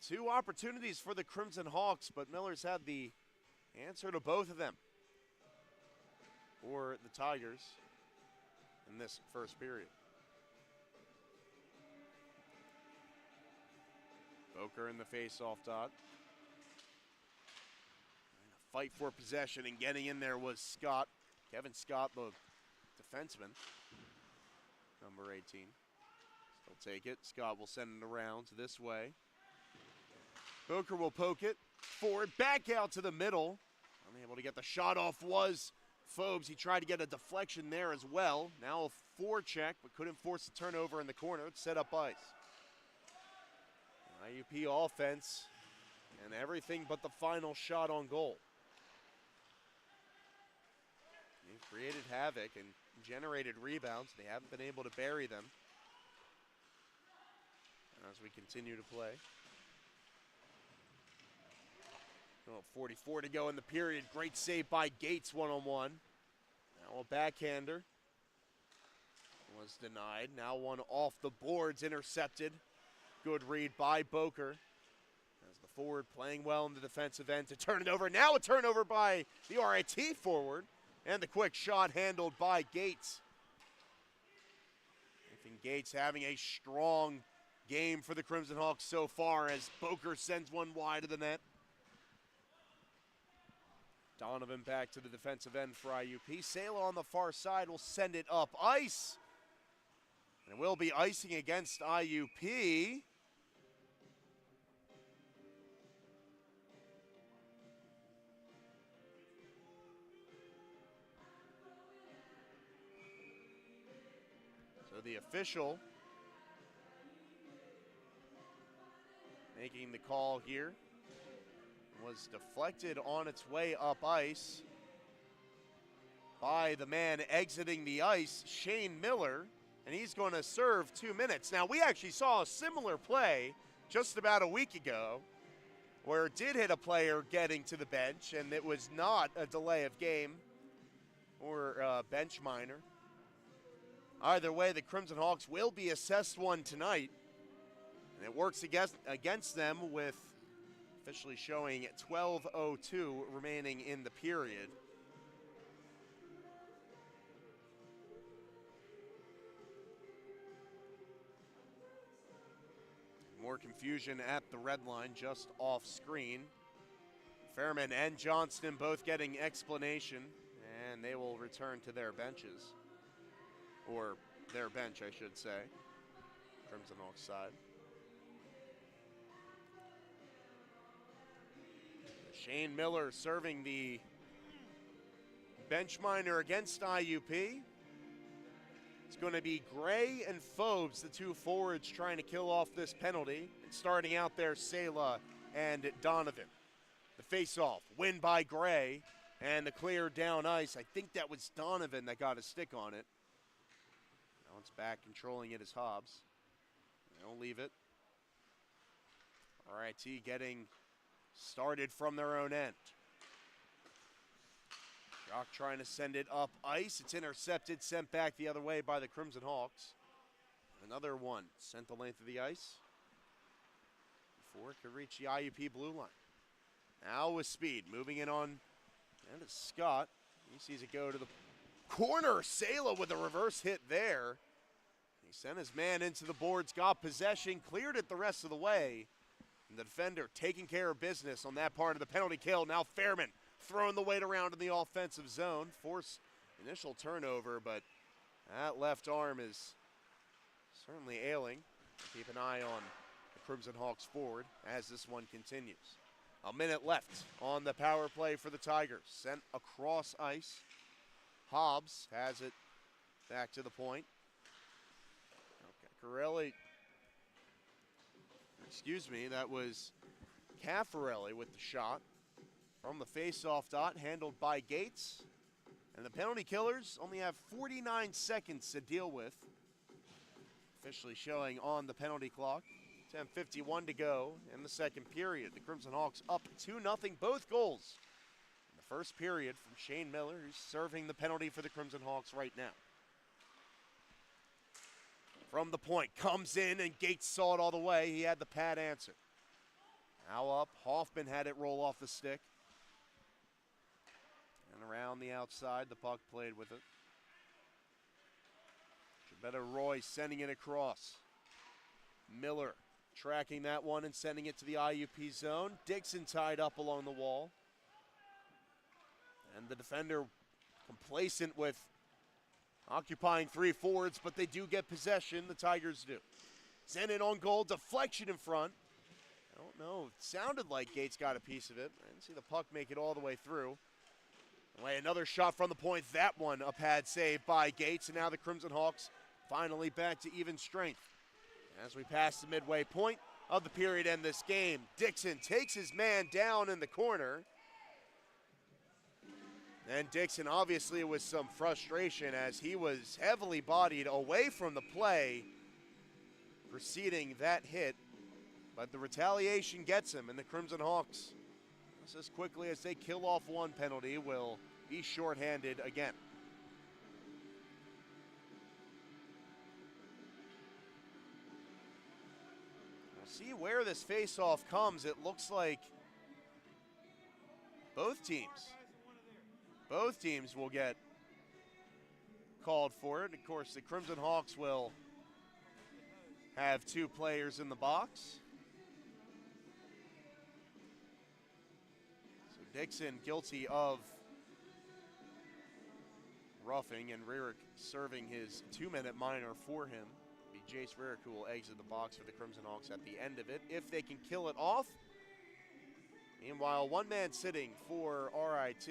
Two opportunities for the Crimson Hawks, but Miller's had the answer to both of them for the Tigers in this first period. Boker in the face-off dot. Fight for possession, and getting in there was Scott. Kevin Scott, the defenseman, number 18. Still take it. Scott will send it around this way. Boker will poke it forward, back out to the middle. Unable to get the shot off was Phobes. He tried to get a deflection there as well. Now a forecheck, but couldn't force the turnover in the corner. It's set up ice. IUP offense and everything but the final shot on goal. They've created havoc and generated rebounds. They haven't been able to bury them as we continue to play. 44 to go in the period. Great save by Gates one-on-one. Now a backhander was denied. Now one off the boards, intercepted. Good read by Boker. As the forward playing well in the defensive end to turn it over. Now a turnover by the RIT forward. And the quick shot handled by Gates. Nathan Gates having a strong game for the Crimson Hawks so far as Boker sends one wide of the net. Donovan back to the defensive end for IUP. Sela on the far side will send it up ice. And it will be icing against IUP. So the official making the call here was deflected on its way up ice by the man exiting the ice, Shane Miller, and he's going to serve 2 minutes. Now, we actually saw a similar play just about a week ago where it did hit a player getting to the bench, and it was not a delay of game or a bench minor. Either way, the Crimson Hawks will be assessed one tonight And it works against them with officially showing 12:02 remaining in the period. More confusion at the red line, just off screen. Fairman and Johnston both getting explanation, and they will return to their benches. Or their bench, I should say. Crimson Hawks side. Shane Miller serving the bench minor against IUP. It's going to be Gray and Phobes, the two forwards, trying to kill off this penalty. And starting out there, Sela and Donovan. The face-off, win by Gray, and the clear down ice. I think that was Donovan that got a stick on it. Now it's back, controlling it is Hobbs. They'll leave it. RIT getting started from their own end. Jock trying to send it up ice. It's intercepted, sent back the other way by the Crimson Hawks. Another one sent the length of the ice before it could reach the IUP blue line. Now with speed, moving it on, and it's Scott. He sees it go to the corner. Sela with a reverse hit there. He sent his man into the boards, got possession, cleared it the rest of the way. And the defender taking care of business on that part of the penalty kill. Now Fairman throwing the weight around in the offensive zone. Force initial turnover, but that left arm is certainly ailing. Keep an eye on the Crimson Hawks forward as this one continues. A minute left on the power play for the Tigers. Sent across ice. Hobbs has it back to the point. Okay, Corelli. Excuse me, that was Caffarelli with the shot from the face-off dot, handled by Gates. And the penalty killers only have 49 seconds to deal with. Officially showing on the penalty clock. 10:51 to go in the second period. The Crimson Hawks up 2-0, both goals in the first period from Shane Miller, who's serving the penalty for the Crimson Hawks right now. From the point, comes in, and Gates saw it all the way. He had the pad answer. Now up, Hoffman had it roll off the stick. And around the outside, the puck played with it. Better Roy sending it across. Miller tracking that one and sending it to the IUP zone. Dixon tied up along the wall. And the defender complacent with occupying three forwards, but they do get possession, the Tigers do. Send it on goal, deflection in front. I don't know, it sounded like Gates got a piece of it. I didn't see the puck make it all the way through. Away, another shot from the point, that one a pad save by Gates, and now the Crimson Hawks finally back to even strength. As we pass the midway point of the period and this game, Dixon takes his man down in the corner. And Dixon obviously with some frustration as he was heavily bodied away from the play preceding that hit. But the retaliation gets him, and the Crimson Hawks, just as quickly as they kill off one penalty, will be shorthanded again. We'll see where this face-off comes. It looks like both teams will get called for it. Of course, the Crimson Hawks will have two players in the box. So Dixon guilty of roughing, and Rarick serving his 2-minute minor for him. It'll be Jace Rarick who will exit the box for the Crimson Hawks at the end of it, if they can kill it off. Meanwhile, one man sitting for RIT.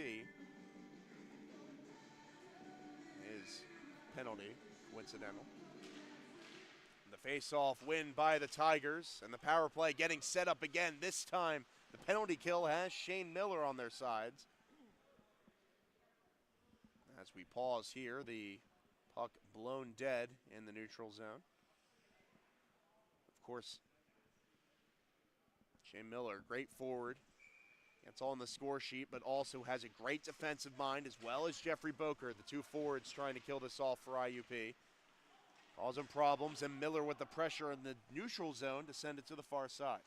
His penalty, coincidental. And the face-off win by the Tigers, and the power play getting set up again. This time, the penalty kill has Shane Miller on their sides. As we pause here, the puck blown dead in the neutral zone. Of course, Shane Miller, great forward. It's on the score sheet, but also has a great defensive mind, as well as Jeffrey Boker, the two forwards trying to kill this off for IUP. causing problems, and Miller with the pressure in the neutral zone to send it to the far side.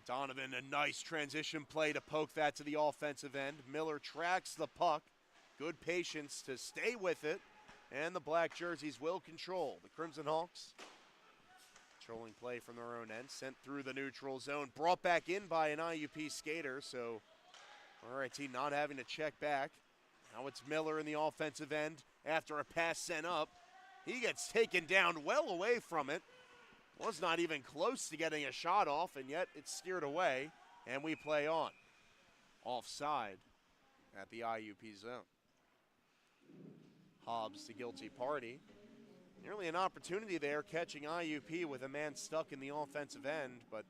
Donovan, a nice transition play to poke that to the offensive end. Miller tracks the puck. Good patience to stay with it. And the black jerseys will control. The Crimson Hawks controlling play from their own end. Sent through the neutral zone. Brought back in by an IUP skater. So RIT not having to check back. Now it's Miller in the offensive end after a pass sent up. He gets taken down well away from it. Was not even close to getting a shot off, and yet it's steered away, and we play on. Offside at the IUP zone. Hobbs, the guilty party. Nearly an opportunity there, catching IUP with a man stuck in the offensive end, but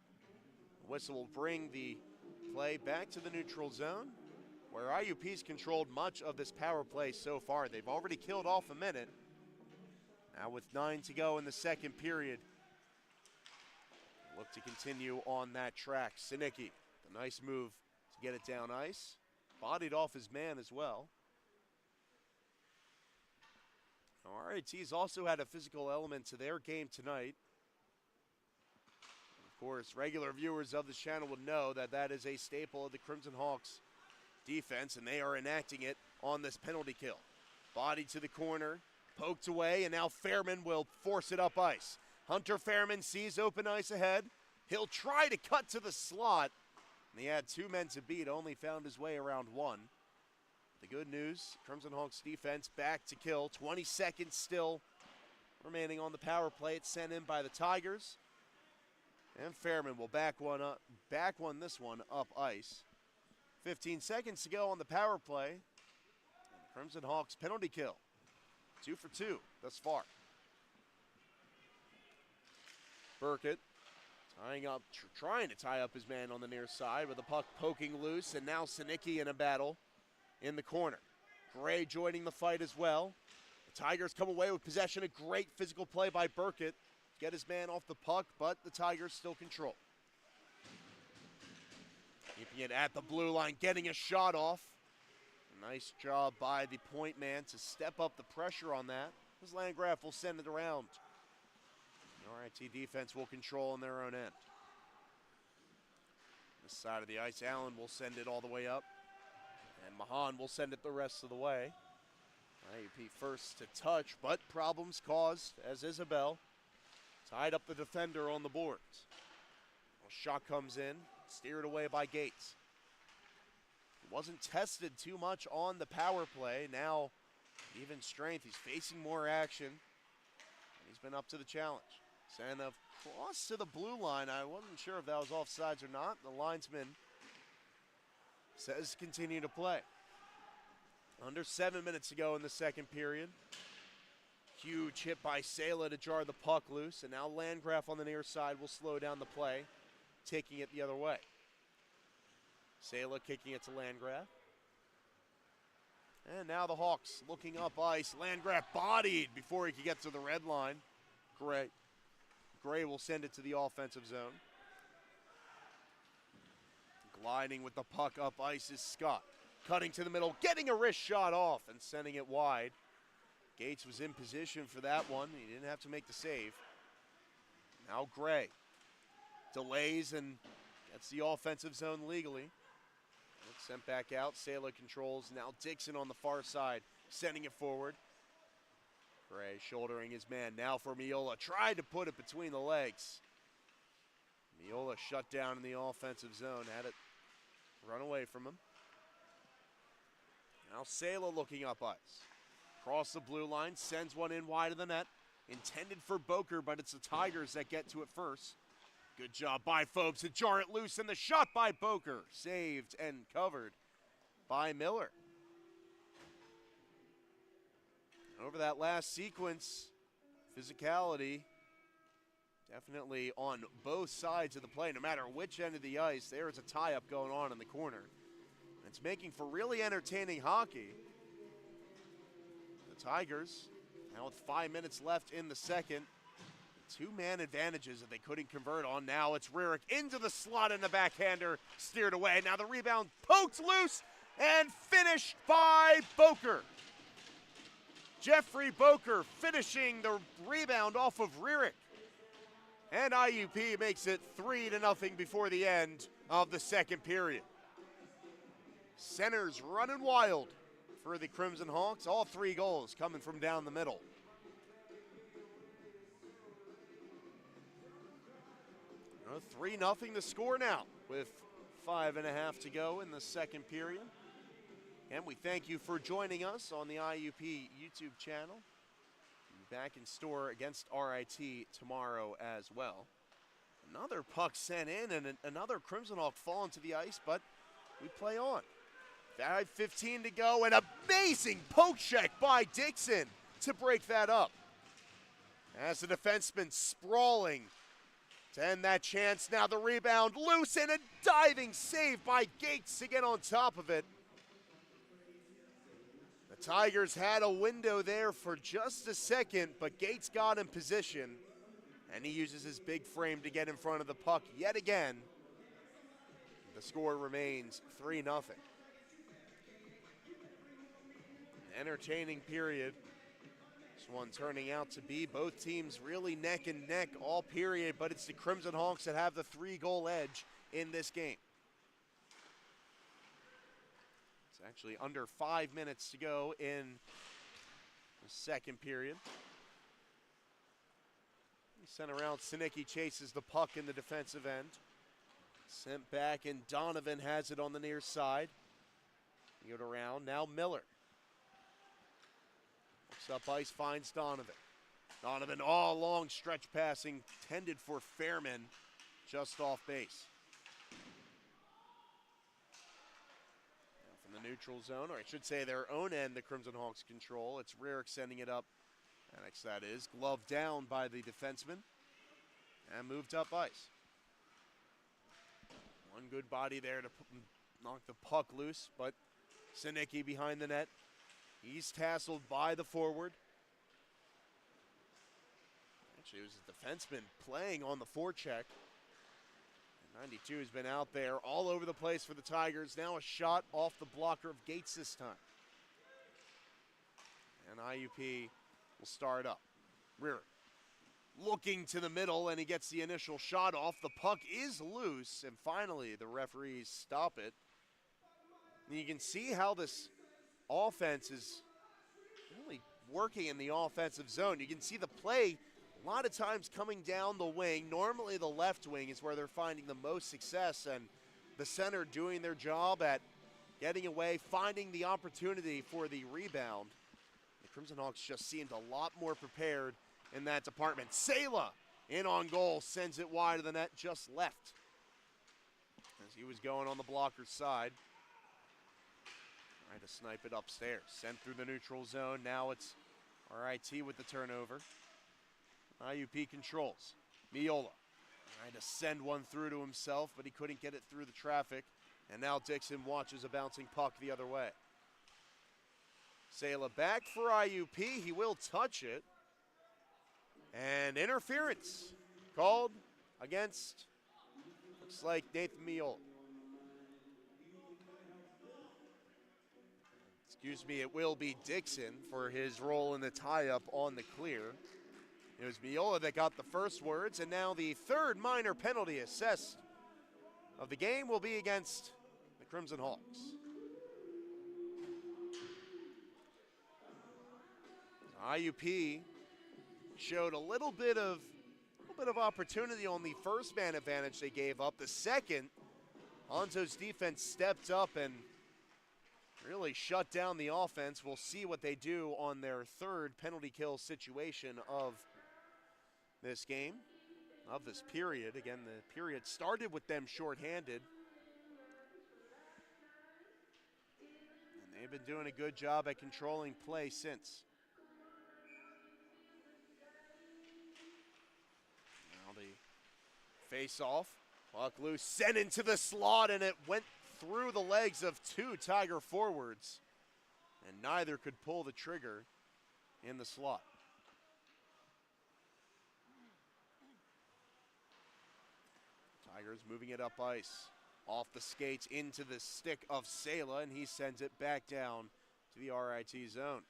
the whistle will bring the play back to the neutral zone, where IUP's controlled much of this power play so far. They've already killed off a minute. Now with 9 to go in the second period, look to continue on that track. Sinicki, the nice move to get it down ice. Bodied off his man as well. RIT's also had a physical element to their game tonight. Of course, regular viewers of this channel would know that that is a staple of the Crimson Hawks defense, and they are enacting it on this penalty kill. Body to the corner, poked away, and now Fairman will force it up ice. Hunter Fairman sees open ice ahead. He'll try to cut to the slot. And he had 2 men to beat, only found his way around 1. The good news, Crimson Hawks defense back to kill. 20 seconds still remaining on the power play. It's sent in by the Tigers. And Fairman will back one this one up ice. 15 seconds to go on the power play. And the Crimson Hawks penalty kill. 2 for 2 thus far. Burkett tying up, trying to tie up his man on the near side with the puck poking loose, and now Sinicki in a battle in the corner. Gray joining the fight as well. The Tigers come away with possession. A great physical play by Burkett to get his man off the puck, but the Tigers still control. Keeping it at the blue line, getting a shot off. A nice job by the point man to step up the pressure on that. As Landgraf will send it around. RIT defense will control on their own end. This side of the ice, Allen will send it all the way up. And Mahan will send it the rest of the way. IUP first to touch, but problems caused as Isabel tied up the defender on the boards. Shot comes in, steered away by Gates. He wasn't tested too much on the power play. Now, even strength, he's facing more action. And he's been up to the challenge. Send across to the blue line. I wasn't sure if that was offsides or not. The linesman says continue to play. Under 7 minutes to go in the second period. Huge hit by Sela to jar the puck loose. And now Landgraf on the near side will slow down the play, taking it the other way. Sela kicking it to Landgraf. And now the Hawks looking up ice. Landgraf bodied before he could get to the red line. Gray will send it to the offensive zone. Gliding with the puck up ice is Scott. Cutting to the middle, getting a wrist shot off and sending it wide. Gates was in position for that one. He didn't have to make the save. Now Gray delays and gets the offensive zone legally. It's sent back out. Saylor controls. Now Dixon on the far side, sending it forward. Gray shouldering his man. Now for Miola. Tried to put it between the legs. Miola shut down in the offensive zone. Had it run away from him. Now Saylor looking up ice. Across the blue line. Sends one in wide of the net. Intended for Boker, but it's the Tigers that get to it first. Good job by Phobes to jar it loose, and the shot by Boker. Saved and covered by Miller. Over that last sequence, physicality definitely on both sides of the play. No matter which end of the ice, there is a tie-up going on in the corner. It's making for really entertaining hockey. The Tigers, now with 5 minutes left in the second, 2-man advantages that they couldn't convert on. Now it's Rurick into the slot and the backhander steered away. Now the rebound poked loose, and finished by Boker. Jeffrey Boker finishing the rebound off of Rierick. And IUP makes it 3-0 before the end of the second period. Centers running wild for the Crimson Hawks. All 3 goals coming from down the middle. Well, 3-0 the score now with 5.5 to go in the second period. And we thank you for joining us on the IUP YouTube channel. Back in store against RIT tomorrow as well. Another puck sent in and another Crimson Hawk fall into the ice, but we play on. 5:15 to go, an amazing poke check by Dixon to break that up. As the defenseman sprawling to end that chance. Now the rebound loose and a diving save by Gates to get on top of it. The Tigers had a window there for just a second, but Gates got in position, and he uses his big frame to get in front of the puck yet again. The score remains 3-0. Entertaining period. This one turning out to be both teams really neck and neck all period, but it's the Crimson Hawks that have the 3-goal edge in this game. It's actually under 5 minutes to go in the second period. Sent around, Sinicki chases the puck in the defensive end. Sent back, and Donovan has it on the near side. Get around, now Miller. Looks up ice, finds Donovan. Donovan all long stretch passing, tended for Fairman, just off base. Now from the neutral zone, or I should say their own end, the Crimson Hawks control. It's Rierick sending it up. Annex, that is, gloved down by the defenseman and moved up ice. One good body there to knock the puck loose, but Sinicki behind the net. He's tasseled by the forward. Actually, it was the defenseman playing on the forecheck. 92 has been out there all over the place for the Tigers. Now a shot off the blocker of Gates this time. And IUP will start up. Rierick looking to the middle, and he gets the initial shot off. The puck is loose, and finally the referees stop it. And you can see how this offense is really working in the offensive zone. You can see the play a lot of times coming down the wing. Normally the left wing is where they're finding the most success, and the center doing their job at getting away, finding the opportunity for the rebound. The Crimson Hawks just seemed a lot more prepared in that department. Sela in on goal, sends it wide of the net, just left as he was going on the blocker's side. Trying to snipe it upstairs. Sent through the neutral zone. Now it's RIT with the turnover. IUP controls. Miola trying to send one through to himself, but he couldn't get it through the traffic. And now Dixon watches a bouncing puck the other way. Sela back for IUP. He will touch it. And interference called against, looks like Nathan Miola. Excuse me, it will be Dixon for his role in the tie-up on the clear. It was Miola that got the first words, and now the third minor penalty assessed of the game will be against the Crimson Hawks. IUP showed a little bit of opportunity on the first man advantage they gave up. The second, Honzo's defense stepped up and really shut down the offense. We'll see what they do on their third penalty kill situation of this game, of this period. Again, the period started with them shorthanded. And they've been doing a good job at controlling play since. Now the face-off, puck loose, sent into the slot, and it went through the legs of two Tiger forwards, and neither could pull the trigger in the slot. Tigers moving it up ice. Off the skates into the stick of Sala, and he sends it back down to the RIT zone.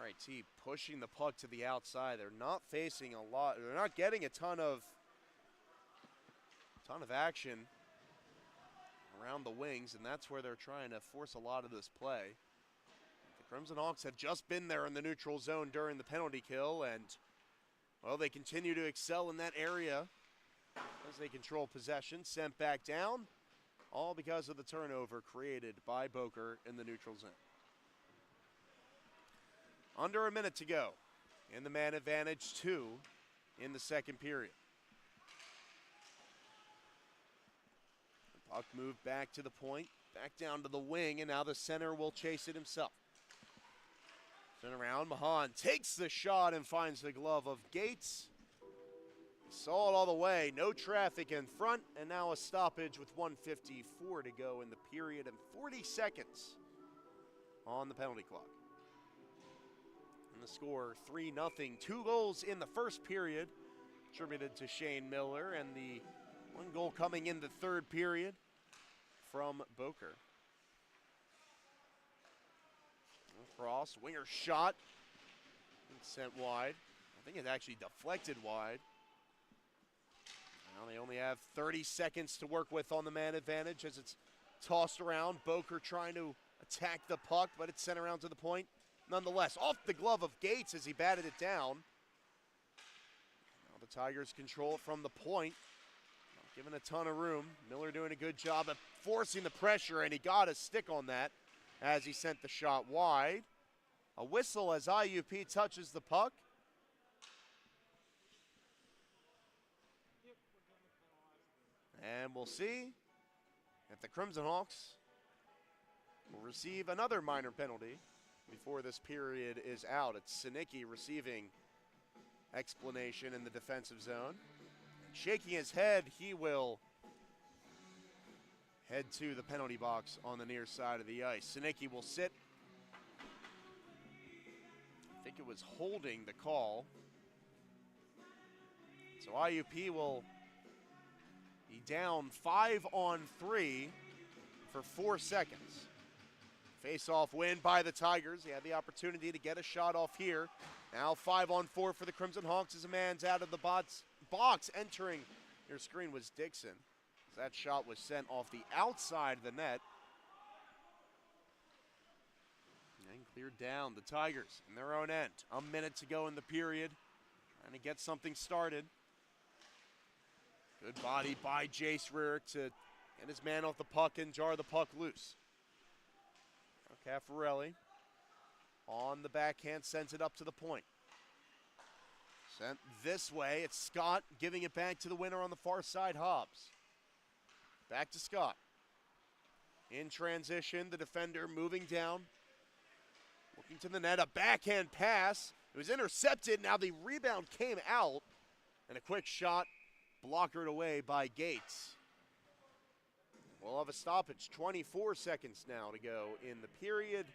RIT pushing the puck to the outside. They're not facing a lot. They're not getting a ton of action around the wings, and that's where they're trying to force a lot of this play. The Crimson Hawks have just been there in the neutral zone during the penalty kill, and, well, they continue to excel in that area as they control possession. Sent back down, all because of the turnover created by Boker in the neutral zone. Under a minute to go in the man advantage 2 in the second period. The puck moved back to the point, back down to the wing, and now the center will chase it himself. Turn around, Mahan takes the shot and finds the glove of Gates. Saw it all the way, no traffic in front, and now a stoppage with 1:54 to go in the period and 40 seconds on the penalty clock. And the score 3-0, 2 goals in the first period, attributed to Shane Miller, and the 1 goal coming in the third period from Boker. Cross, winger shot, and sent wide. I think it actually deflected wide. Now they only have 30 seconds to work with on the man advantage as it's tossed around. Boker trying to attack the puck, but it's sent around to the point. Nonetheless, off the glove of Gates as he batted it down. Now the Tigers control it from the point. Not given a ton of room. Miller doing a good job of forcing the pressure, and he got a stick on that as he sent the shot wide. A whistle as IUP touches the puck. And we'll see if the Crimson Hawks will receive another minor penalty before this period is out. It's Sinicki receiving explanation in the defensive zone. Shaking his head, he will head to the penalty box on the near side of the ice. Sinicki will sit. I think it was holding the call. So IUP will be down 5-on-3 for 4 seconds. Face-off win by the Tigers. He had the opportunity to get a shot off here. Now 5-on-4 for the Crimson Hawks as a man's out of the box. Entering your screen was Dixon. That shot was sent off the outside of the net. And cleared down. The Tigers in their own end. A minute to go in the period. Trying to get something started. Good body by Jace Rearick to get his man off the puck and jar the puck loose. Caffarelli on the backhand, sends it up to the point. Sent this way. It's Scott giving it back to the winner on the far side, Hobbs. Back to Scott. In transition, the defender moving down. Looking to the net, a backhand pass. It was intercepted. Now the rebound came out. And a quick shot blockered away by Gates. We'll have a stoppage. 24 seconds now to go in the period.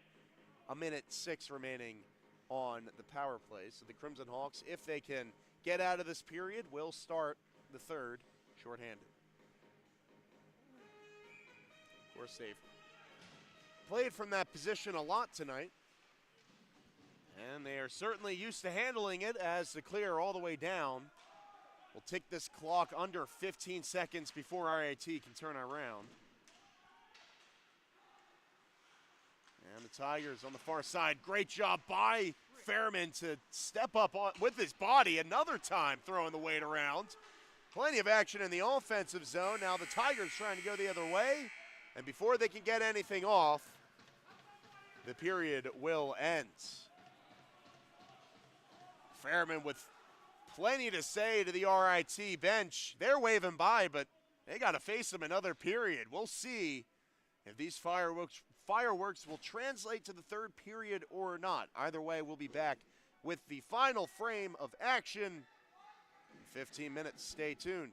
1:06 remaining on the power play. So the Crimson Hawks, if they can get out of this period, will start the third shorthanded. Of course, they've played from that position a lot tonight. And they are certainly used to handling it as the clear all the way down. We'll tick this clock under 15 seconds before RIT can turn around. And the Tigers on the far side. Great job by Fairman to step up with his body another time, throwing the weight around. Plenty of action in the offensive zone. Now the Tigers trying to go the other way. And before they can get anything off, the period will end. Fairman with plenty to say to the RIT bench. They're waving by, but they got to face them another period. We'll see if these fireworks will translate to the third period or not. Either way, we'll be back with the final frame of action in 15 minutes. Stay tuned.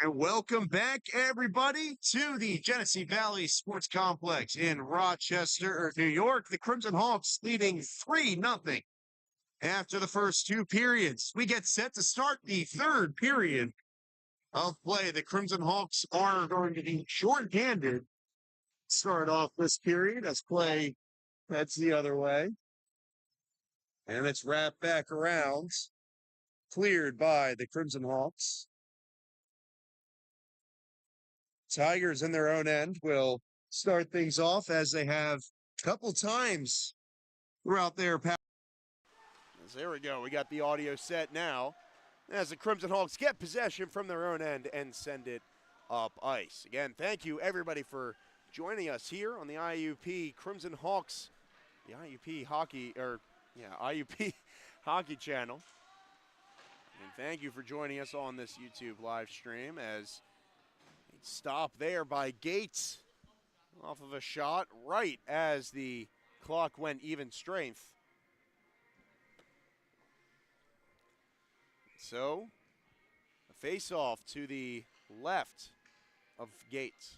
And welcome back, everybody, to the Genesee Valley Sports Complex in Rochester, New York. The Crimson Hawks leading 3-0 after the first two periods. We get set to start the third period of play. The Crimson Hawks are going to be short-handed. Start off this period as play heads the other way. And it's wrapped back around, cleared by the Crimson Hawks. Tigers in their own end will start things off as they have a couple times throughout their pass. There we go. We got the audio set now as the Crimson Hawks get possession from their own end and send it up ice. Again, thank you everybody for joining us here on the IUP Crimson Hawks, the IUP hockey, IUP hockey channel. And thank you for joining us on this YouTube live stream as stop there by Gates off of a shot right as the clock went even strength. So, a face-off to the left of Gates.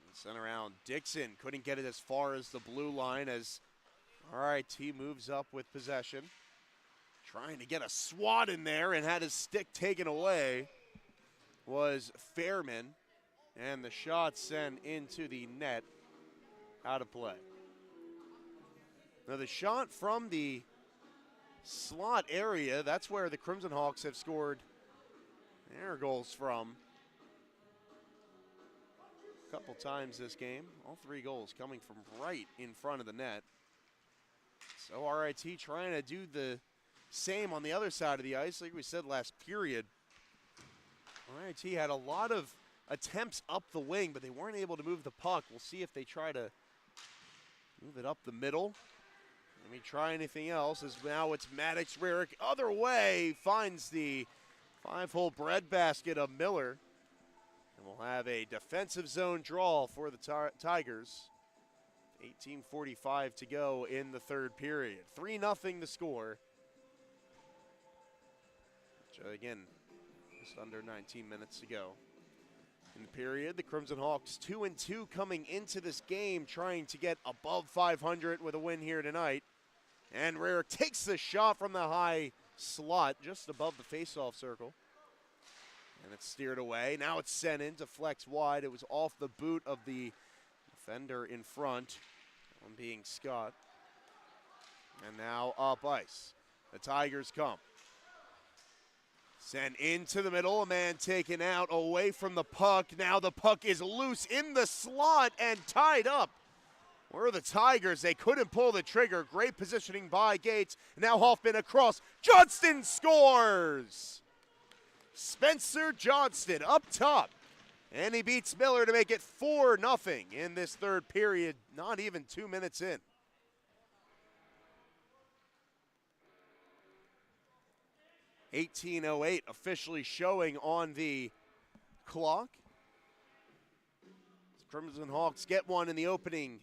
And sent around Dixon, couldn't get it as far as the blue line as RIT moves up with possession. Trying to get a swat in there and had his stick taken away was Fairman. And the shot sent into the net, out of play. Now the shot from the slot area, that's where the Crimson Hawks have scored their goals from a couple times this game. All three goals coming from right in front of the net. So RIT trying to do the same on the other side of the ice. Like we said last period, RIT had a lot of attempts up the wing, but they weren't able to move the puck. We'll see if they try to move it up the middle. Let me try anything else, as now it's Maddox Rarick other way, finds the 5-hole breadbasket of Miller. And we'll have a defensive zone draw for the Tigers. 18:45 to go in the third period. 3-0 the score. Again, just under 19 minutes to go in the period. The Crimson Hawks 2-2 coming into this game, trying to get above 500 with a win here tonight. And Rarick takes the shot from the high slot just above the faceoff circle. And it's steered away. Now it's sent in to flex wide. It was off the boot of the defender in front, one being Scott. And now up ice. The Tigers come. Sent into the middle, a man taken out away from the puck. Now the puck is loose in the slot and tied up. Where are the Tigers? They couldn't pull the trigger. Great positioning by Gates. Now Hoffman across. Johnston scores! Spencer Johnston up top. And he beats Miller to make it 4-0 in this third period, not even 2 minutes in. .1808 officially showing on the clock. Crimson Hawks get one in the opening.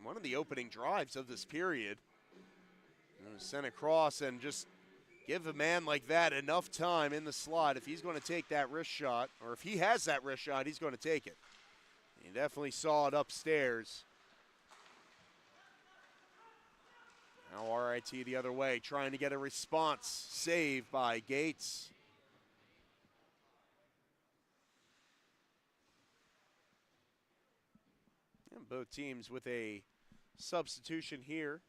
One of the opening drives of this period. And sent across and just give a man like that enough time in the slot. If he's going to take that wrist shot, or if he has that wrist shot, he's going to take it. He definitely saw it upstairs. Now RIT the other way, trying to get a response. Save by Gates. And both teams with a substitution here.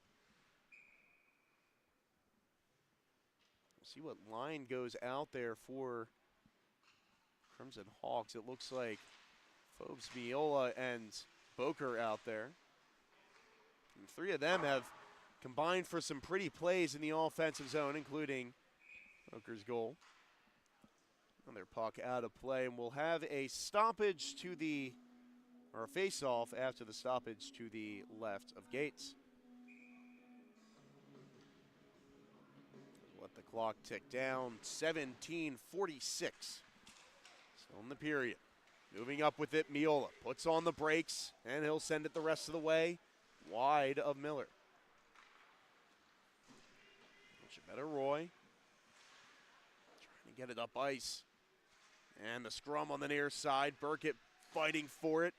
We'll see what line goes out there for Crimson Hawks. It looks like Phobes, Miola, and Boker out there. And three of them have combined for some pretty plays in the offensive zone, including Boker's goal. Another puck out of play, and we'll have a stoppage to the, or a face-off after the stoppage to the left of Gates. Let the clock tick down, 17:46. Still in the period. Moving up with it, Miola puts on the brakes, and he'll send it the rest of the way, wide of Miller. Roy trying to get it up ice. And the scrum on the near side. Burkett fighting for it.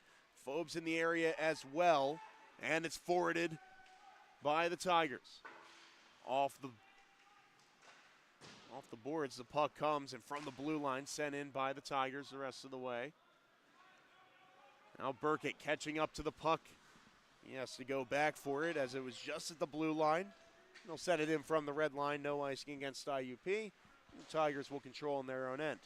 Phobes in the area as well. And it's forwarded by the Tigers. Off the boards, the puck comes, and from the blue line, sent in by the Tigers the rest of the way. Now Burkett catching up to the puck. He has to go back for it as it was just at the blue line. They'll set it in from the red line, no icing against IUP. The Tigers will control on their own end.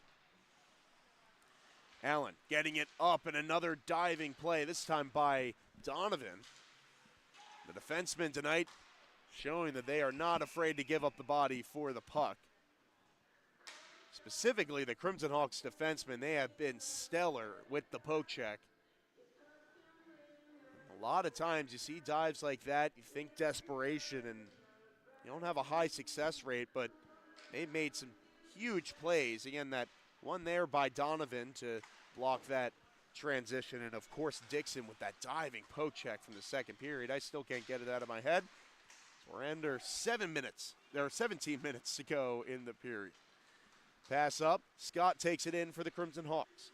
Allen getting it up, and another diving play, this time by Donovan. The defenseman tonight showing that they are not afraid to give up the body for the puck. Specifically, the Crimson Hawks defensemen, they have been stellar with the poke check. A lot of times you see dives like that, you think desperation, and you don't have a high success rate, but they made some huge plays. Again, that one there by Donovan to block that transition, and of course Dixon with that diving poke check from the second period. I still can't get it out of my head. So we're under 7 minutes. There are 17 minutes to go in the period. Pass up. Scott takes it in for the Crimson Hawks.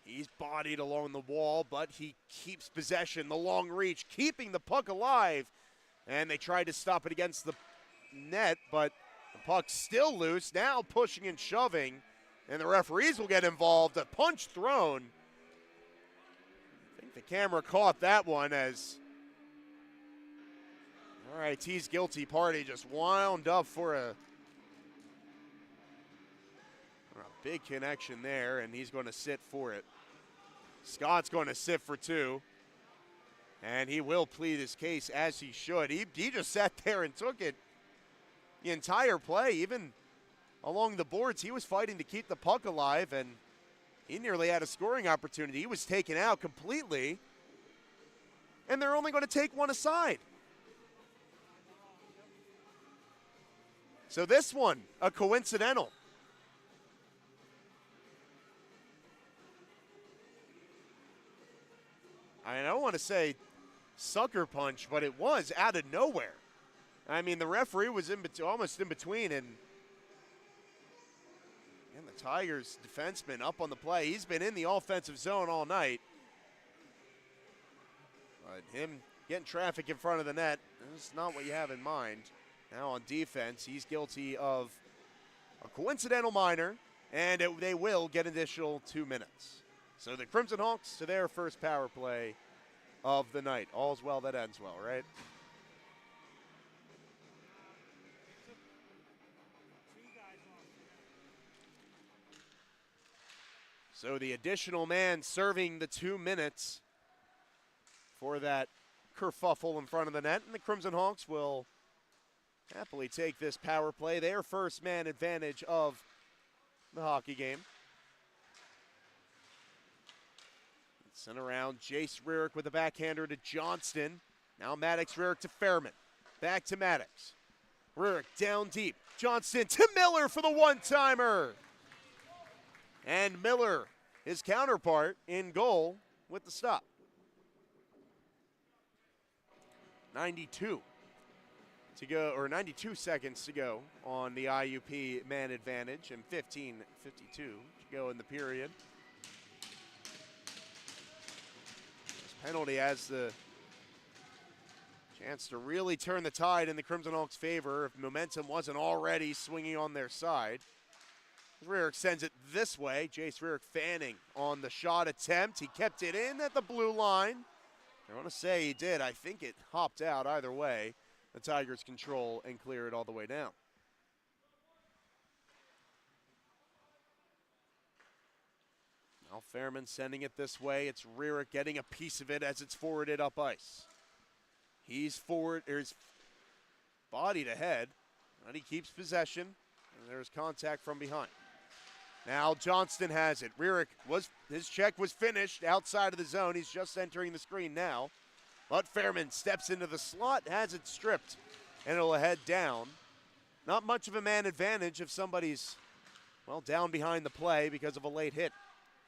He's bodied along the wall, but he keeps possession. The long reach, keeping the puck alive. And they tried to stop it against the net, but the puck's still loose. Now pushing and shoving. And the referees will get involved. A punch thrown. I think the camera caught that one as RIT's guilty party just wound up for a big connection there, and he's going to sit for it. Scott's going to sit for two, and he will plead his case as he should. He just sat there and took it the entire play, even along the boards. He was fighting to keep the puck alive, and he nearly had a scoring opportunity. He was taken out completely, and they're only going to take one aside. So this one, a coincidental. I don't want to say sucker punch, but it was out of nowhere. I mean, the referee was almost in between, and the Tigers defenseman up on the play. He's been in the offensive zone all night. But him getting traffic in front of the net, that's not what you have in mind. Now on defense, he's guilty of a coincidental minor, and they will get an additional 2 minutes. So the Crimson Hawks to their first power play of the night. All's well that ends well, right? So the additional man serving the 2 minutes for that kerfuffle in front of the net, and the Crimson Hawks will happily take this power play, their first man advantage of the hockey game. Sent around, Jace Rurick with a backhander to Johnston. Now Maddox Rurick to Fairman. Back to Maddox. Rurick down deep. Johnston to Miller for the one-timer. And Miller, his counterpart, in goal with the stop. 92 seconds to go on the IUP man advantage, and 15:52 to go in the period. Penalty has the chance to really turn the tide in the Crimson Hawks' favor if momentum wasn't already swinging on their side. Rurick sends it this way. Jace Rurick fanning on the shot attempt. He kept it in at the blue line. I want to say he did. I think it hopped out either way. The Tigers control and clear it all the way down. Now Fairman sending it this way. It's Rurick getting a piece of it as it's forwarded up ice. He's forward, there's bodied ahead, and he keeps possession, and there's contact from behind. Now Johnston has it. Rurick, his check was finished outside of the zone. He's just entering the screen now. But Fairman steps into the slot, has it stripped, and it'll head down. Not much of a man advantage if somebody's, down behind the play because of a late hit.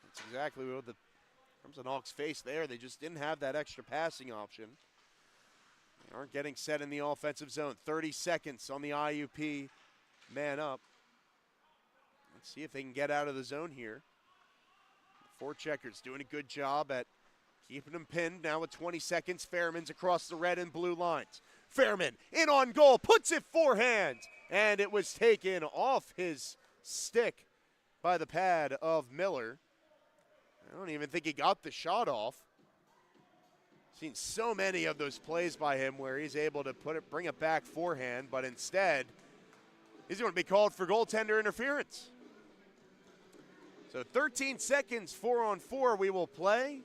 That's exactly what the Crimson Hawks faced there. They just didn't have that extra passing option. Aren't getting set in the offensive zone. 30 seconds on the IUP man up. Let's see if they can get out of the zone here. Forecheckers doing a good job at keeping them pinned. Now with 20 seconds, Fairman's across the red and blue lines. Fairman in on goal, puts it forehand, and it was taken off his stick by the pad of Miller. I don't even think he got the shot off. Seen so many of those plays by him where he's able to bring it back forehand, but instead he's going to be called for goaltender interference. So 13 seconds, 4-on-4 we will play.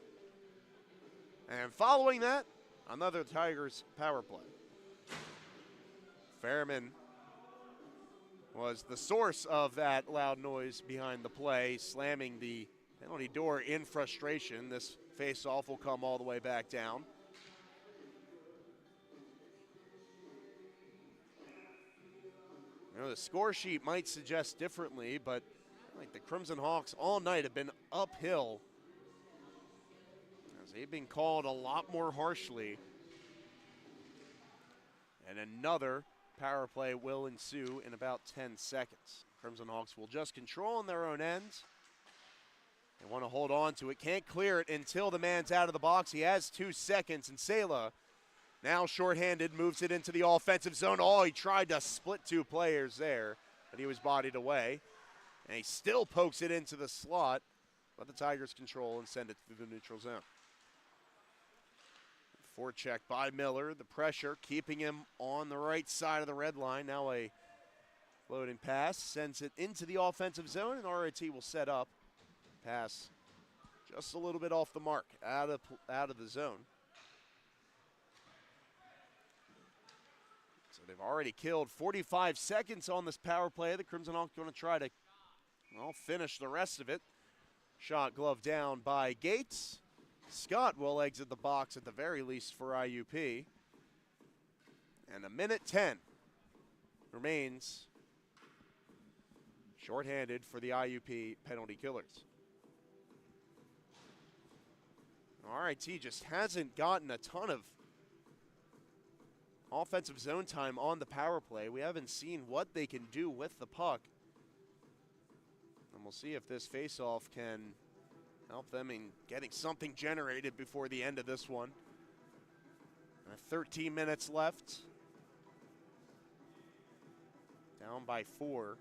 And following that, another Tigers power play. Fairman was the source of that loud noise behind the play, slamming the penalty door in frustration. This face-off will come all the way back down. You know, the score sheet might suggest differently, but like the Crimson Hawks all night have been uphill as they've been called a lot more harshly. And another power play will ensue in about 10 seconds. Crimson Hawks will just control on their own end. They want to hold on to it. Can't clear it until the man's out of the box. He has 2 seconds, and Sela, now shorthanded, moves it into the offensive zone. Oh, he tried to split 2 players there, but he was bodied away. And he still pokes it into the slot. Let the Tigers control and send it through the neutral zone. Forecheck by Miller. The pressure keeping him on the right side of the red line. Now a floating pass sends it into the offensive zone, and RIT will set up. Pass just a little bit off the mark, out of the zone. So they've already killed 45 seconds on this power play. The Crimson Hawks going to try to, well, finish the rest of it. Shot glove down by Gates. Scott will exit the box at the very least for IUP. And a minute 10 remains shorthanded for the IUP penalty killers. RIT just hasn't gotten a ton of offensive zone time on the power play. We haven't seen what they can do with the puck. And we'll see if this faceoff can help them in getting something generated before the end of this one. 13 minutes left. Down by 4.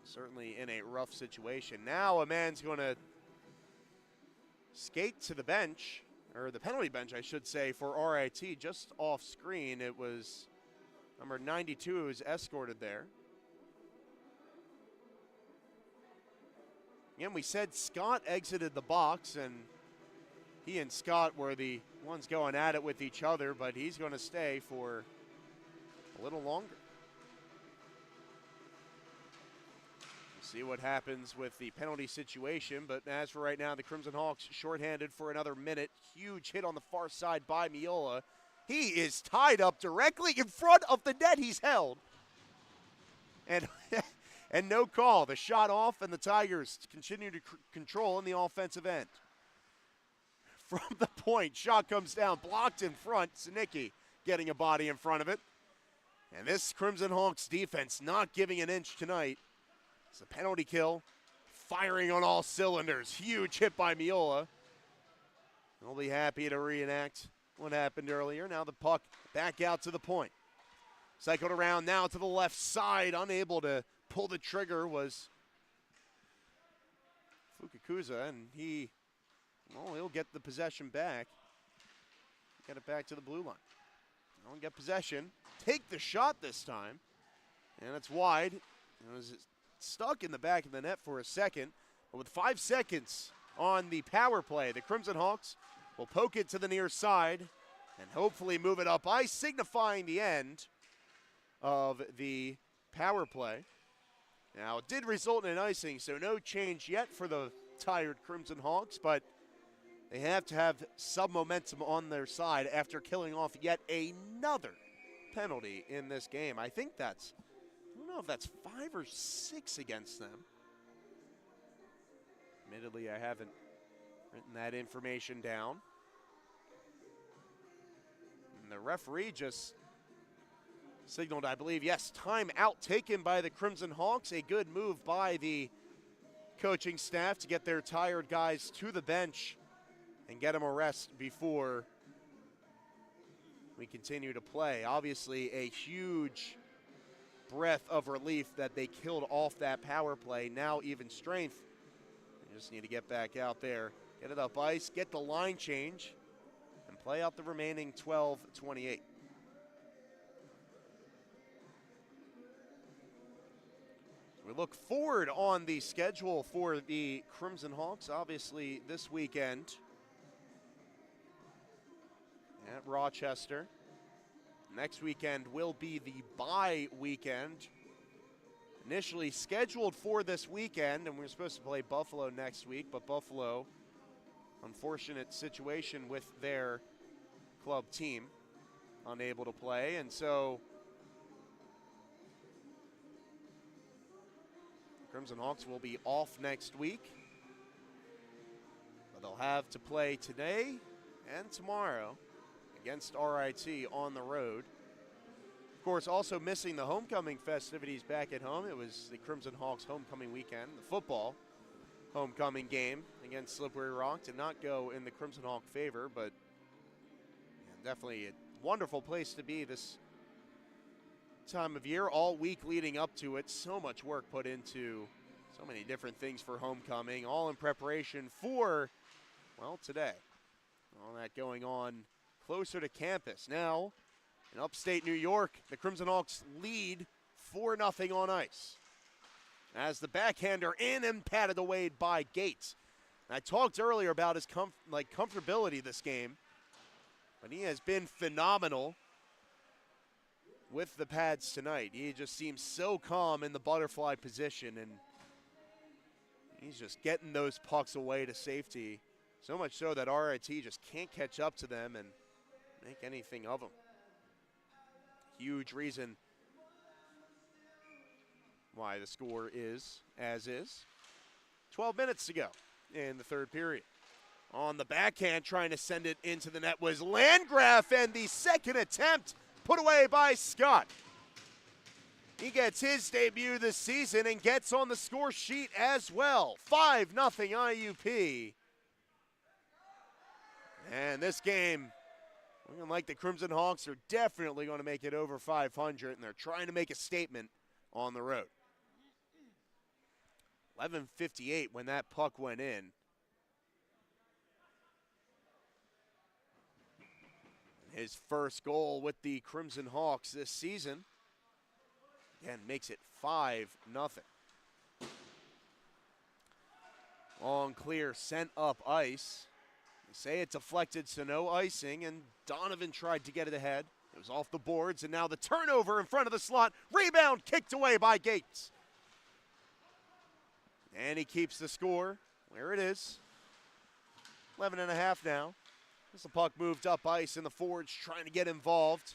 Certainly in a rough situation. Now a man's going to skate to the bench, or the penalty bench, I should say, for RIT. Just off screen, it was number 92 who was escorted there. Again, we said Scott exited the box, and he and Scott were the ones going at it with each other, but he's going to stay for a little longer. We'll see what happens with the penalty situation, but as for right now, the Crimson Hawks shorthanded for another minute. Huge hit on the far side by Miola. He is tied up directly in front of the net he's held. And and no call. The shot off, and the Tigers continue to control in the offensive end. From the point, shot comes down, blocked in front. Sinicki getting a body in front of it. And this Crimson Hawks defense not giving an inch tonight. It's a penalty kill, firing on all cylinders. Huge hit by Miola. They'll be happy to reenact what happened earlier. Now the puck back out to the point. Cycled around now to the left side, unable to pull the trigger was Fukakusa, and he'll get the possession back. Get it back to the blue line. Don't get possession. Take the shot this time, and it's wide. It was stuck in the back of the net for a second, but with 5 seconds on the power play, the Crimson Hawks will poke it to the near side and hopefully move it up ice, signifying the end of the power play. Now, it did result in an icing, so no change yet for the tired Crimson Hawks, but they have to have some momentum on their side after killing off yet another penalty in this game. I think I don't know if that's 5 or 6 against them. Admittedly, I haven't written that information down. And the referee just signaled, I believe, yes, timeout taken by the Crimson Hawks. A good move by the coaching staff to get their tired guys to the bench and get them a rest before we continue to play. Obviously, a huge breath of relief that they killed off that power play. Now even strength. They just need to get back out there, get it up ice, get the line change, and play out the remaining 12-28. We look forward on the schedule for the Crimson Hawks, obviously this weekend at Rochester. Next weekend will be the bye weekend. Initially scheduled for this weekend, and we're supposed to play Buffalo next week, but Buffalo, unfortunate situation with their club team, unable to play, and so Crimson Hawks will be off next week, but they'll have to play today and tomorrow against RIT on the road. Of course, also missing the homecoming festivities back at home. It was the Crimson Hawks homecoming weekend. The football homecoming game against Slippery Rock did not go in the Crimson Hawk favor, but definitely a wonderful place to be this time of year, all week leading up to it. So much work put into so many different things for homecoming, all in preparation for, well, today. All that going on closer to campus. Now, in upstate New York, the Crimson Hawks lead 4-0 on ice, as the backhander in and patted away by Gates. And I talked earlier about his comfortability this game, but he has been phenomenal with the pads tonight. He just seems so calm in the butterfly position, and he's just getting those pucks away to safety. So much so that RIT just can't catch up to them and make anything of them. Huge reason why the score is as is. 12 minutes to go in the third period. On the backhand, trying to send it into the net was Landgraf, and the second attempt put away by Scott. He gets his debut this season and gets on the score sheet as well. 5-0 IUP. And this game, looking like the Crimson Hawks are definitely going to make it over 500, and they're trying to make a statement on the road. 11:58 when that puck went in. His first goal with the Crimson Hawks this season, again, makes it 5-0. Long clear, sent up ice. They say it deflected, so no icing, and Donovan tried to get it ahead. It was off the boards, and now the turnover in front of the slot. Rebound kicked away by Gates. And he keeps the score where it is. 11.5 now. As the puck moved up ice, and the forwards trying to get involved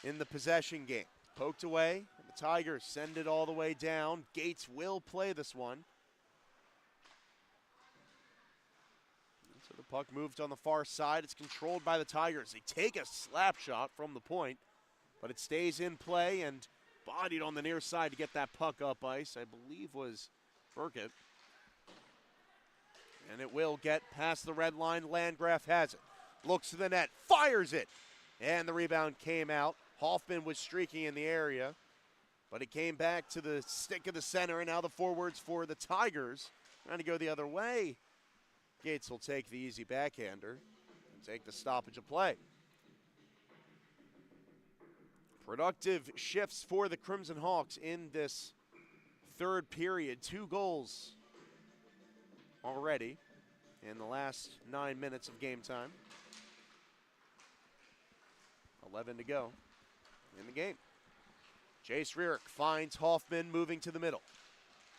in the possession game. Poked away, and the Tigers send it all the way down. Gates will play this one. And so the puck moved on the far side. It's controlled by the Tigers. They take a slap shot from the point, but it stays in play and bodied on the near side to get that puck up ice. I believe was Burkett. And it will get past the red line. Landgraf has it. Looks to the net. Fires it. And the rebound came out. Hoffman was streaking in the area, but it came back to the stick of the center, and now the forwards for the Tigers trying to go the other way. Gates will take the easy backhander and take the stoppage of play. Productive shifts for the Crimson Hawks in this third period. 2 goals already in the last 9 minutes of game time. 11 to go in the game. Jace Rierick finds Hoffman moving to the middle.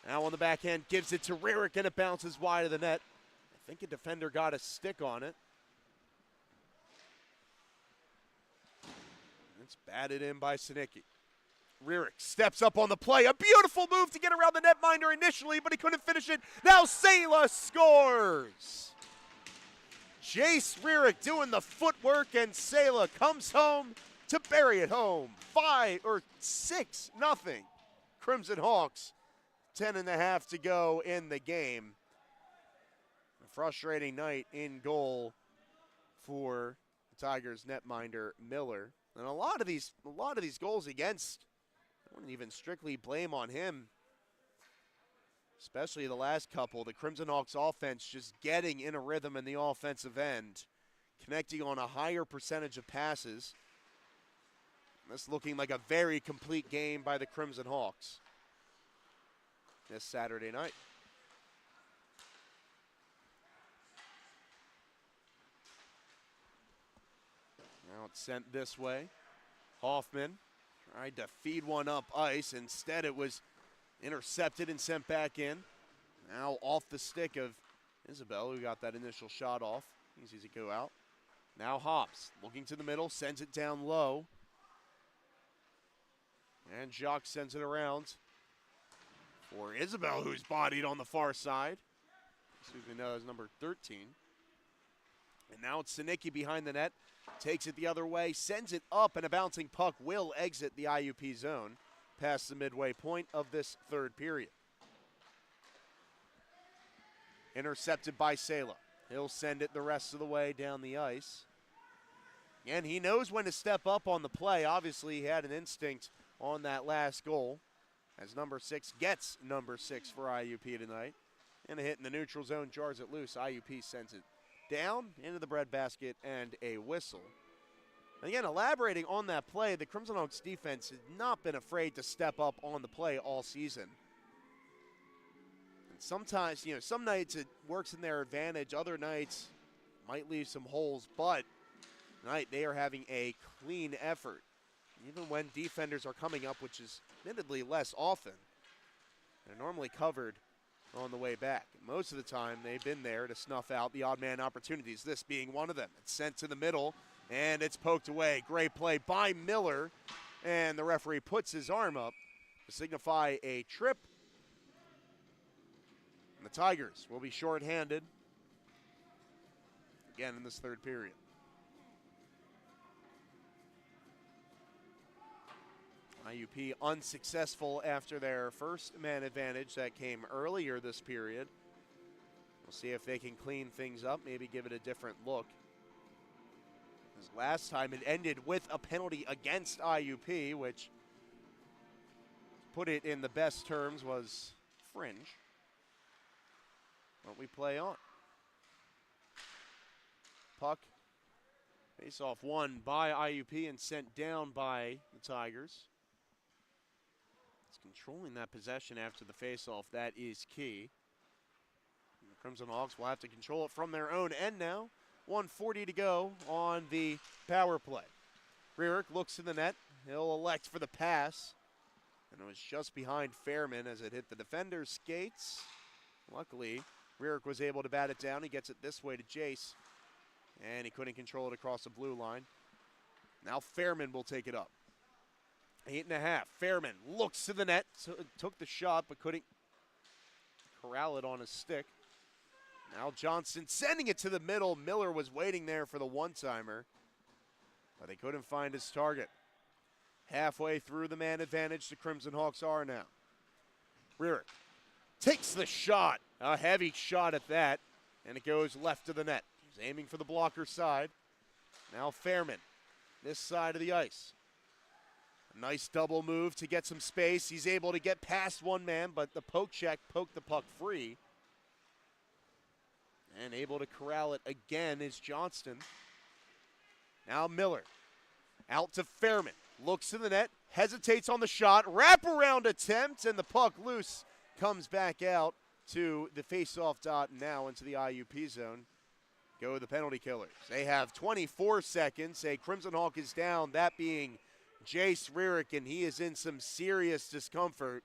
Now on the backhand, gives it to Rierick, and it bounces wide of the net. I think a defender got a stick on it. It's batted in by Sinicki. Rierick steps up on the play. A beautiful move to get around the netminder initially, but he couldn't finish it. Now Sela scores. Jace Rearick doing the footwork, and Sela comes home to bury it home. 6-0. Crimson Hawks, 10.5 to go in the game. A frustrating night in goal for the Tigers netminder Miller. And a lot of these goals against, I wouldn't even strictly blame on him. Especially the last couple, the Crimson Hawks offense just getting in a rhythm in the offensive end, connecting on a higher percentage of passes. This looking like a very complete game by the Crimson Hawks this Saturday night. Now it's sent this way. Hoffman tried to feed one up ice. Instead, it was intercepted and sent back in. Now off the stick of Isabel, who got that initial shot off. Easy to go out. Now Hobbs looking to the middle, sends it down low. And Jacques sends it around for Isabel, who's bodied on the far side. Susan knows number 13. And now it's Sinicki behind the net. Takes it the other way, sends it up, and a bouncing puck will exit the IUP zone past the midway point of this third period. Intercepted by Sela. He'll send it the rest of the way down the ice. And he knows when to step up on the play. Obviously, he had an instinct on that last goal as number 6 gets number 6 for IUP tonight. And a hit in the neutral zone jars it loose. IUP sends it down into the breadbasket and a whistle. Again, elaborating on that play, the Crimson Hawks defense has not been afraid to step up on the play all season. And sometimes, some nights it works in their advantage, other nights might leave some holes, but tonight they are having a clean effort. Even when defenders are coming up, which is admittedly less often, they're normally covered on the way back. Most of the time, they've been there to snuff out the odd man opportunities, this being one of them. It's sent to the middle, and it's poked away. Great play by Miller, and the referee puts his arm up to signify a trip. And the Tigers will be shorthanded again in this third period. IUP unsuccessful after their first man advantage that came earlier this period. We'll see if they can clean things up, maybe give it a different look. Because last time it ended with a penalty against IUP, which, to put it in the best terms, was fringe. But we play on. Puck, face-off won by IUP and sent down by the Tigers. Controlling that possession after the faceoff, that is key. And the Crimson Hawks will have to control it from their own end now. 1:40 to go on the power play. Rearick looks to the net. He'll elect for the pass. And it was just behind Fairman as it hit the defender's skates. Luckily, Rearick was able to bat it down. He gets it this way to Jace. And he couldn't control it across the blue line. Now Fairman will take it up. 8.5. Fairman looks to the net, so took the shot, but couldn't corral it on his stick. Now Johnson sending it to the middle. Miller was waiting there for the one-timer, but they couldn't find his target. Halfway through the man advantage, the Crimson Hawks are now. Rearick takes the shot, a heavy shot at that, and it goes left of the net. He's aiming for the blocker side. Now Fairman, this side of the ice. A nice double move to get some space. He's able to get past one man, but the poke check poked the puck free. And able to corral it again is Johnston. Now Miller out to Fairman. Looks to the net, hesitates on the shot, wraparound attempt, and the puck loose comes back out to the face-off dot now into the IUP zone. Go the penalty killers. They have 24 seconds. A Crimson Hawk is down, that being Jace Rearick, and he is in some serious discomfort.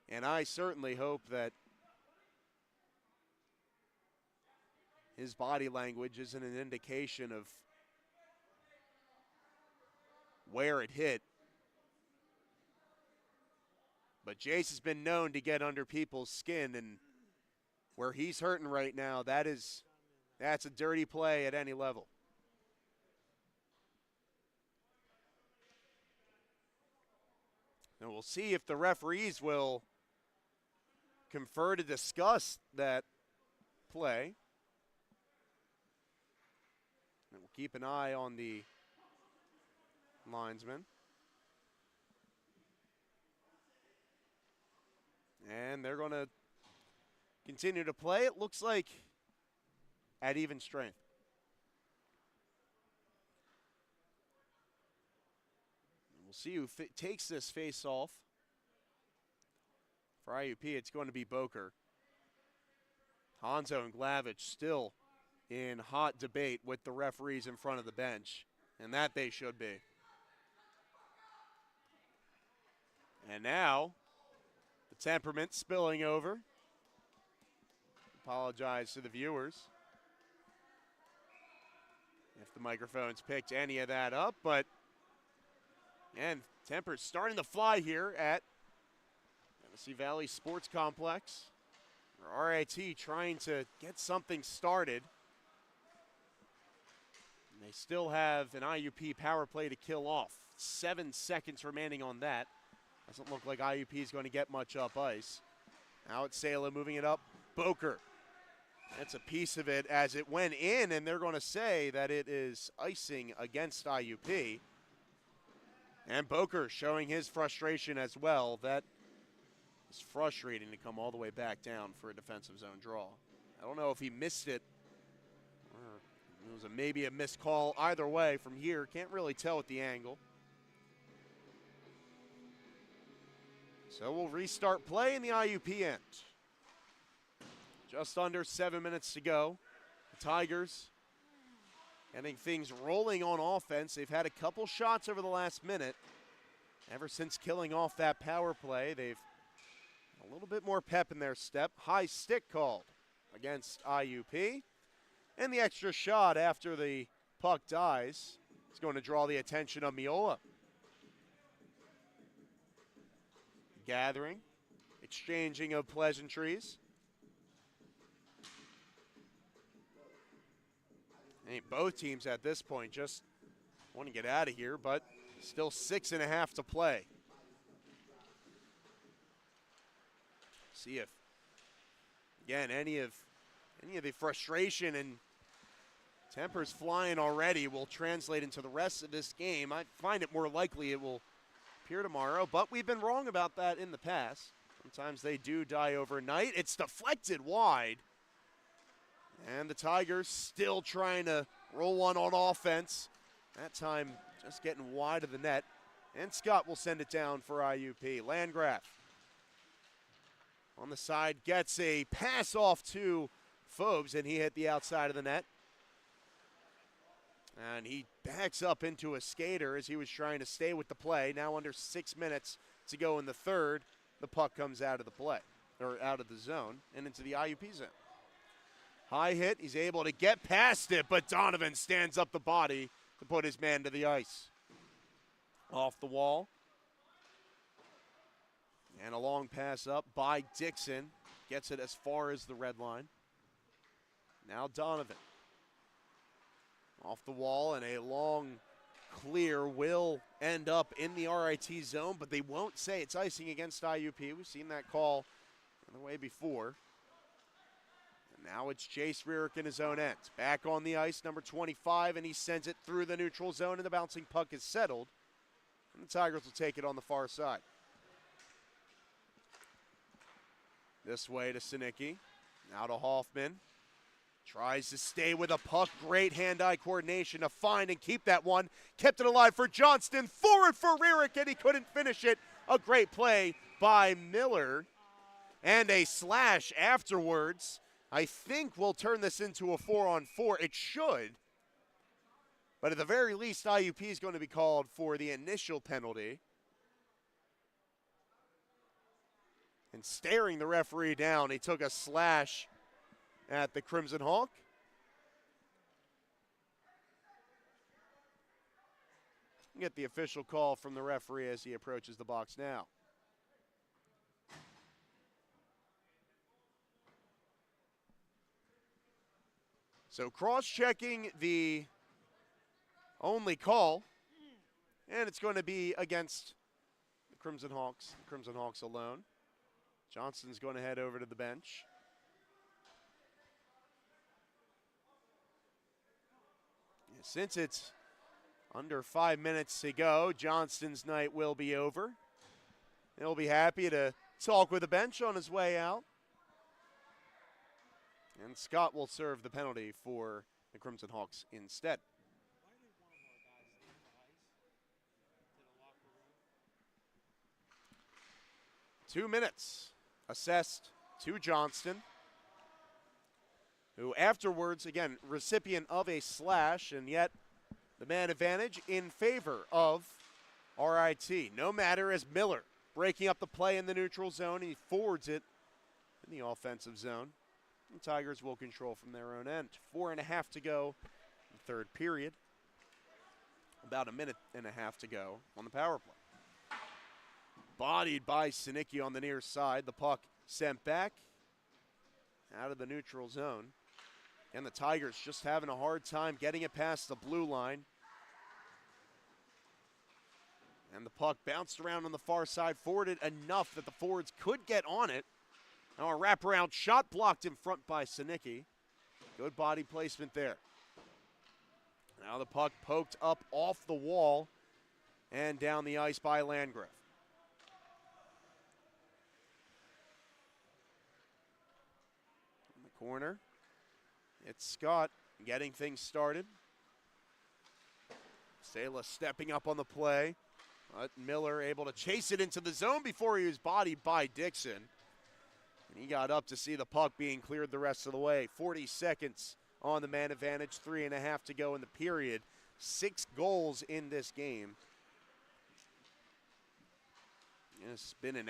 And I certainly hope that his body language isn't an indication of where it hit. But Jace has been known to get under people's skin, and where he's hurting right now, that's a dirty play at any level. And we'll see if the referees will confer to discuss that play. And we'll keep an eye on the linesman. And they're going to continue to play. It looks like at even strength. We'll see who takes this face-off. For IUP, it's going to be Boker. Hanzo and Glavich still in hot debate with the referees in front of the bench, and that they should be. And now, the temperament spilling over. Apologize to the viewers if the microphones picked any of that up, but and temper's starting to fly here at Tennessee Valley Sports Complex. RIT trying to get something started. And they still have an IUP power play to kill off. 7 seconds remaining on that. Doesn't look like IUP is going to get much up ice. Now it's Sala moving it up. Boker. That's a piece of it as it went in, and they're going to say that it is icing against IUP. And Boker showing his frustration as well. That is frustrating to come all the way back down for a defensive zone draw. I don't know if he missed it or it was maybe a missed call. Either way, from here, can't really tell with the angle. So we'll restart play in the IUP end. Just under 7 minutes to go. The Tigers getting things rolling on offense. They've had a couple shots over the last minute. Ever since killing off that power play, they've a little bit more pep in their step. High stick called against IUP. And the extra shot after the puck dies is going to draw the attention of Miola. Gathering, exchanging of pleasantries. I think both teams at this point just want to get out of here, but still 6.5 to play. See if, again, any of the frustration and tempers flying already will translate into the rest of this game. I find it more likely it will appear tomorrow, but we've been wrong about that in the past. Sometimes they do die overnight. It's deflected wide. And the Tigers still trying to roll one on offense. That time just getting wide of the net. And Scott will send it down for IUP. Landgraf on the side gets a pass off to Phobes, and he hit the outside of the net. And he backs up into a skater as he was trying to stay with the play. Now under 6 minutes to go in the third, the puck comes out of the play, or out of the zone and into the IUP zone. High hit, he's able to get past it, but Donovan stands up the body to put his man to the ice. Off the wall. And a long pass up by Dixon. Gets it as far as the red line. Now Donovan. Off the wall, and a long clear will end up in the RIT zone, but they won't say it's icing against IUP. We've seen that call on the way before. Now it's Chase Rierick in his own end. Back on the ice, number 25, and he sends it through the neutral zone, and the bouncing puck is settled. And the Tigers will take it on the far side. This way to Sinicki. Now to Hoffman. Tries to stay with a puck. Great hand-eye coordination to find and keep that one. Kept it alive for Johnston. Forward for Rierick, and he couldn't finish it. A great play by Miller. And a slash afterwards. I think we'll turn this into a 4-on-4. It should. But at the very least, IUP is going to be called for the initial penalty. And staring the referee down, he took a slash at the Crimson Hawk. Get the official call from the referee as he approaches the box now. So cross-checking the only call, and it's going to be against the Crimson Hawks. The Crimson Hawks alone. Johnston's going to head over to the bench. Since it's under 5 minutes to go, Johnston's night will be over. He'll be happy to talk with the bench on his way out. And Scott will serve the penalty for the Crimson Hawks instead. 2 minutes assessed to Johnston, who afterwards, again, recipient of a slash, and yet the man advantage in favor of RIT. No matter as Miller breaking up the play in the neutral zone, he forwards it in the offensive zone. The Tigers will control from their own end. 4.5 to go in the third period. About 1.5 minutes to go on the power play. Bodied by Sinicki on the near side. The puck sent back out of the neutral zone. And the Tigers just having a hard time getting it past the blue line. And the puck bounced around on the far side, forwarded enough that the forwards could get on it. Now a wraparound shot blocked in front by Sinicki. Good body placement there. Now the puck poked up off the wall and down the ice by Landgraf. In the corner, it's Scott getting things started. Sela stepping up on the play. But Miller able to chase it into the zone before he was bodied by Dixon. And he got up to see the puck being cleared the rest of the way. 40 seconds on the man advantage, 3.5 to go in the period. 6 goals in this game. It's been an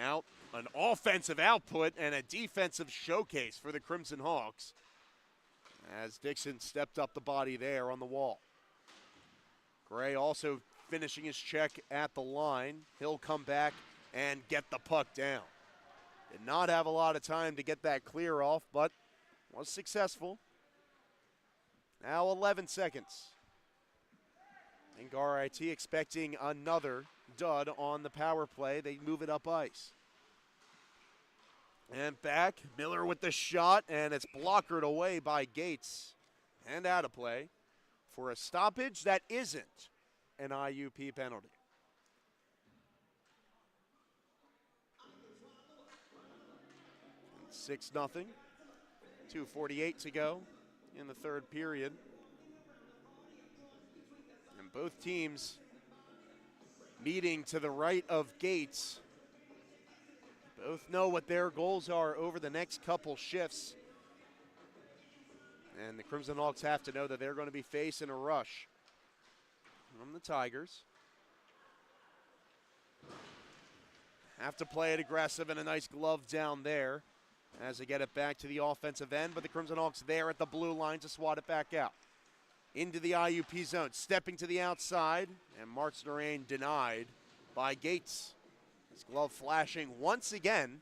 offensive output and a defensive showcase for the Crimson Hawks, as Dixon stepped up the body there on the wall. Gray also finishing his check at the line. He'll come back and get the puck down. Did not have a lot of time to get that clear off, but was successful. Now 11 seconds. I think RIT expecting another dud on the power play. They move it up ice. And back, Miller with the shot, and it's blockered away by Gates. And out of play for a stoppage that isn't an IUP penalty. And 6-0. 2:48 to go in the third period. And both teams meeting to the right of Gates. Both know what their goals are over the next couple shifts. And the Crimson Hawks have to know that they're going to be facing a rush from the Tigers. Have to play it aggressive, and a nice glove down there as they get it back to the offensive end. But the Crimson Hawks there at the blue line to swat it back out. Into the IUP zone, stepping to the outside, and Martz Narain denied by Gates. His glove flashing once again.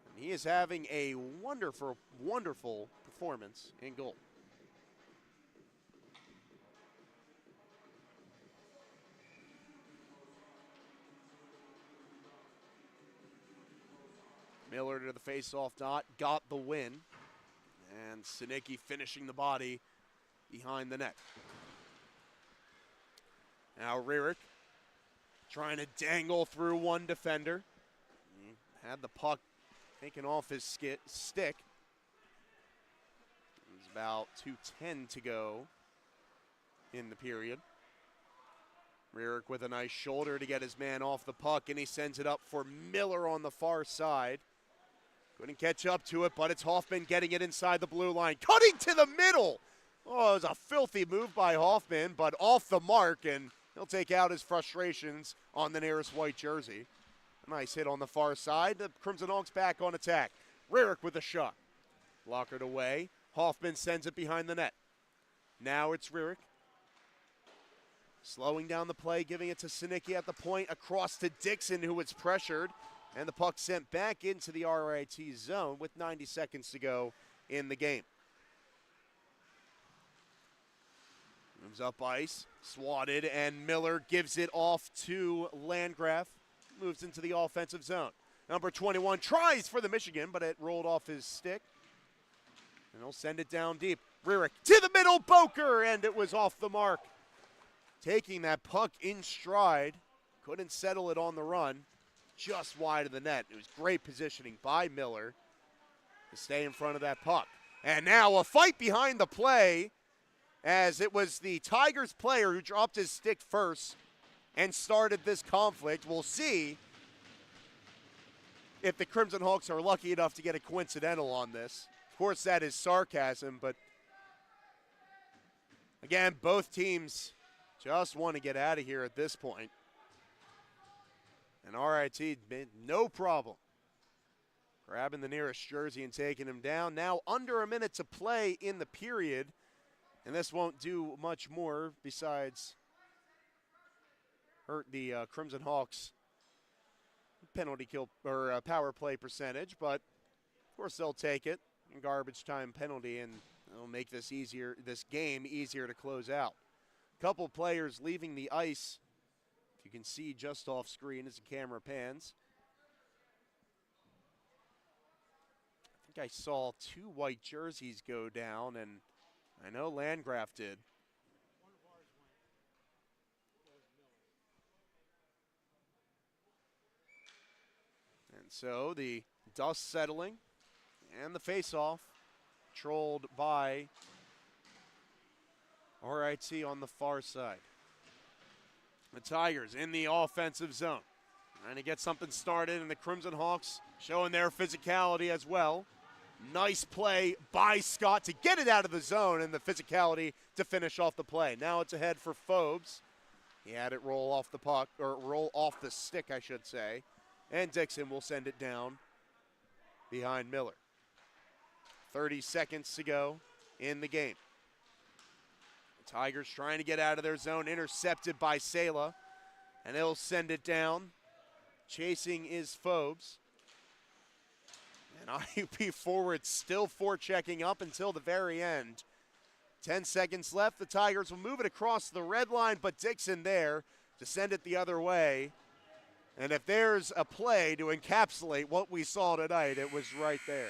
And he is having a wonderful, wonderful performance in goal. Miller to the face-off dot, got the win. And Sinicki finishing the body behind the net. Now Rierick trying to dangle through one defender. He had the puck taken off his stick. There's about 2:10 to go in the period. Rierick with a nice shoulder to get his man off the puck, and he sends it up for Miller on the far side. Couldn't catch up to it, but it's Hoffman getting it inside the blue line. Cutting to the middle. Oh, it was a filthy move by Hoffman, but off the mark, and he'll take out his frustrations on the nearest white jersey. A nice hit on the far side. The Crimson Hawks back on attack. Rierick with a shot. Blockered away. Hoffman sends it behind the net. Now it's Rierick. Slowing down the play, giving it to Sinicki at the point, across to Dixon, who was pressured. And the puck sent back into the RIT zone with 90 seconds to go in the game. Moves up ice, swatted, and Miller gives it off to Landgraf. Moves into the offensive zone. Number 21 tries for the Michigan, but it rolled off his stick. And he'll send it down deep. Rierick to the middle, Boker, and it was off the mark. Taking that puck in stride. Couldn't settle it on the run. Just wide of the net. It was great positioning by Miller to stay in front of that puck. And now a fight behind the play, as it was the Tigers player who dropped his stick first and started this conflict. We'll see if the Crimson Hawks are lucky enough to get a coincidental on this. Of course, that is sarcasm, but again, both teams just want to get out of here at this point. And RIT made no problem grabbing the nearest jersey and taking him down. Now under a minute to play in the period, and this won't do much more besides hurt the Crimson Hawks penalty kill or power play percentage, but of course they'll take it in garbage time penalty, and it'll make this game easier to close out. Couple players leaving the ice. You can see just off screen as the camera pans. I think I saw 2 white jerseys go down, and I know Landgraf did. And so the dust settling and the face-off controlled by RIT on the far side. The Tigers in the offensive zone, trying to get something started, and the Crimson Hawks showing their physicality as well. Nice play by Scott to get it out of the zone, and the physicality to finish off the play. Now it's ahead for Phobes. He had it roll off the puck, or roll off the stick, I should say. And Dixon will send it down behind Miller. 30 seconds to go in the game. Tigers trying to get out of their zone, intercepted by Sela, and he'll send it down. Chasing is Phobes. And IUP forward still forechecking up until the very end. 10 seconds left. The Tigers will move it across the red line, but Dixon there to send it the other way. And if there's a play to encapsulate what we saw tonight, it was right there.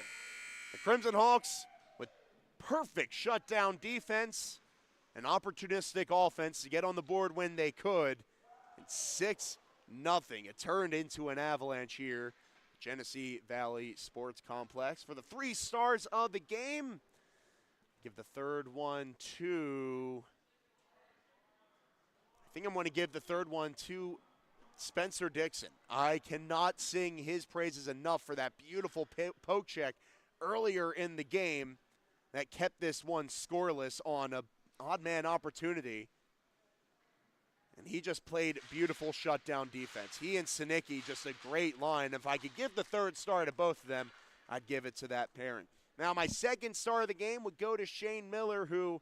The Crimson Hawks with perfect shutdown defense, an opportunistic offense to get on the board when they could. And 6-0. It turned into an avalanche here. Genesee Valley Sports Complex. For the 3 stars of the game, give the third one to, I think I'm going to give the third one to Spencer Dixon. I cannot sing his praises enough for that beautiful poke check earlier in the game that kept this one scoreless on a odd man opportunity. And he just played beautiful shutdown defense. He and Sinicki, just a great line. If I could give the third star to both of them, I'd give it to that parent. Now, my second star of the game would go to Shane Miller, who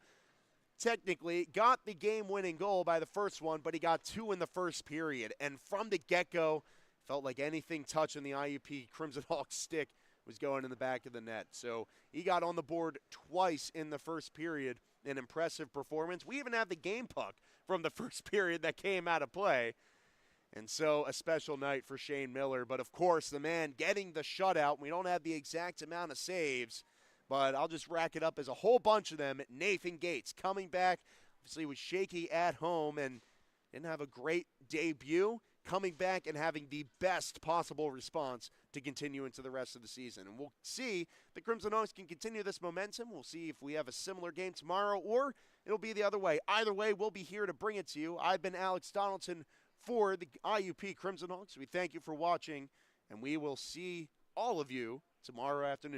technically got the game-winning goal by the first one, but he got 2 in the first period. And from the get-go, felt like anything touching the IUP Crimson Hawks stick was going in the back of the net. So he got on the board twice in the first period. An impressive performance. We even have the game puck from the first period that came out of play. And so a special night for Shane Miller. But, of course, the man getting the shutout. We don't have the exact amount of saves, but I'll just rack it up as a whole bunch of them. Nathan Gates coming back. Obviously was shaky at home and didn't have a great debut. Coming back and having the best possible response to continue into the rest of the season. And we'll see the Crimson Hawks can continue this momentum. We'll see if we have a similar game tomorrow or it'll be the other way. Either way, we'll be here to bring it to you. I've been Alex Donaldson for the IUP Crimson Hawks. We thank you for watching, and we will see all of you tomorrow afternoon.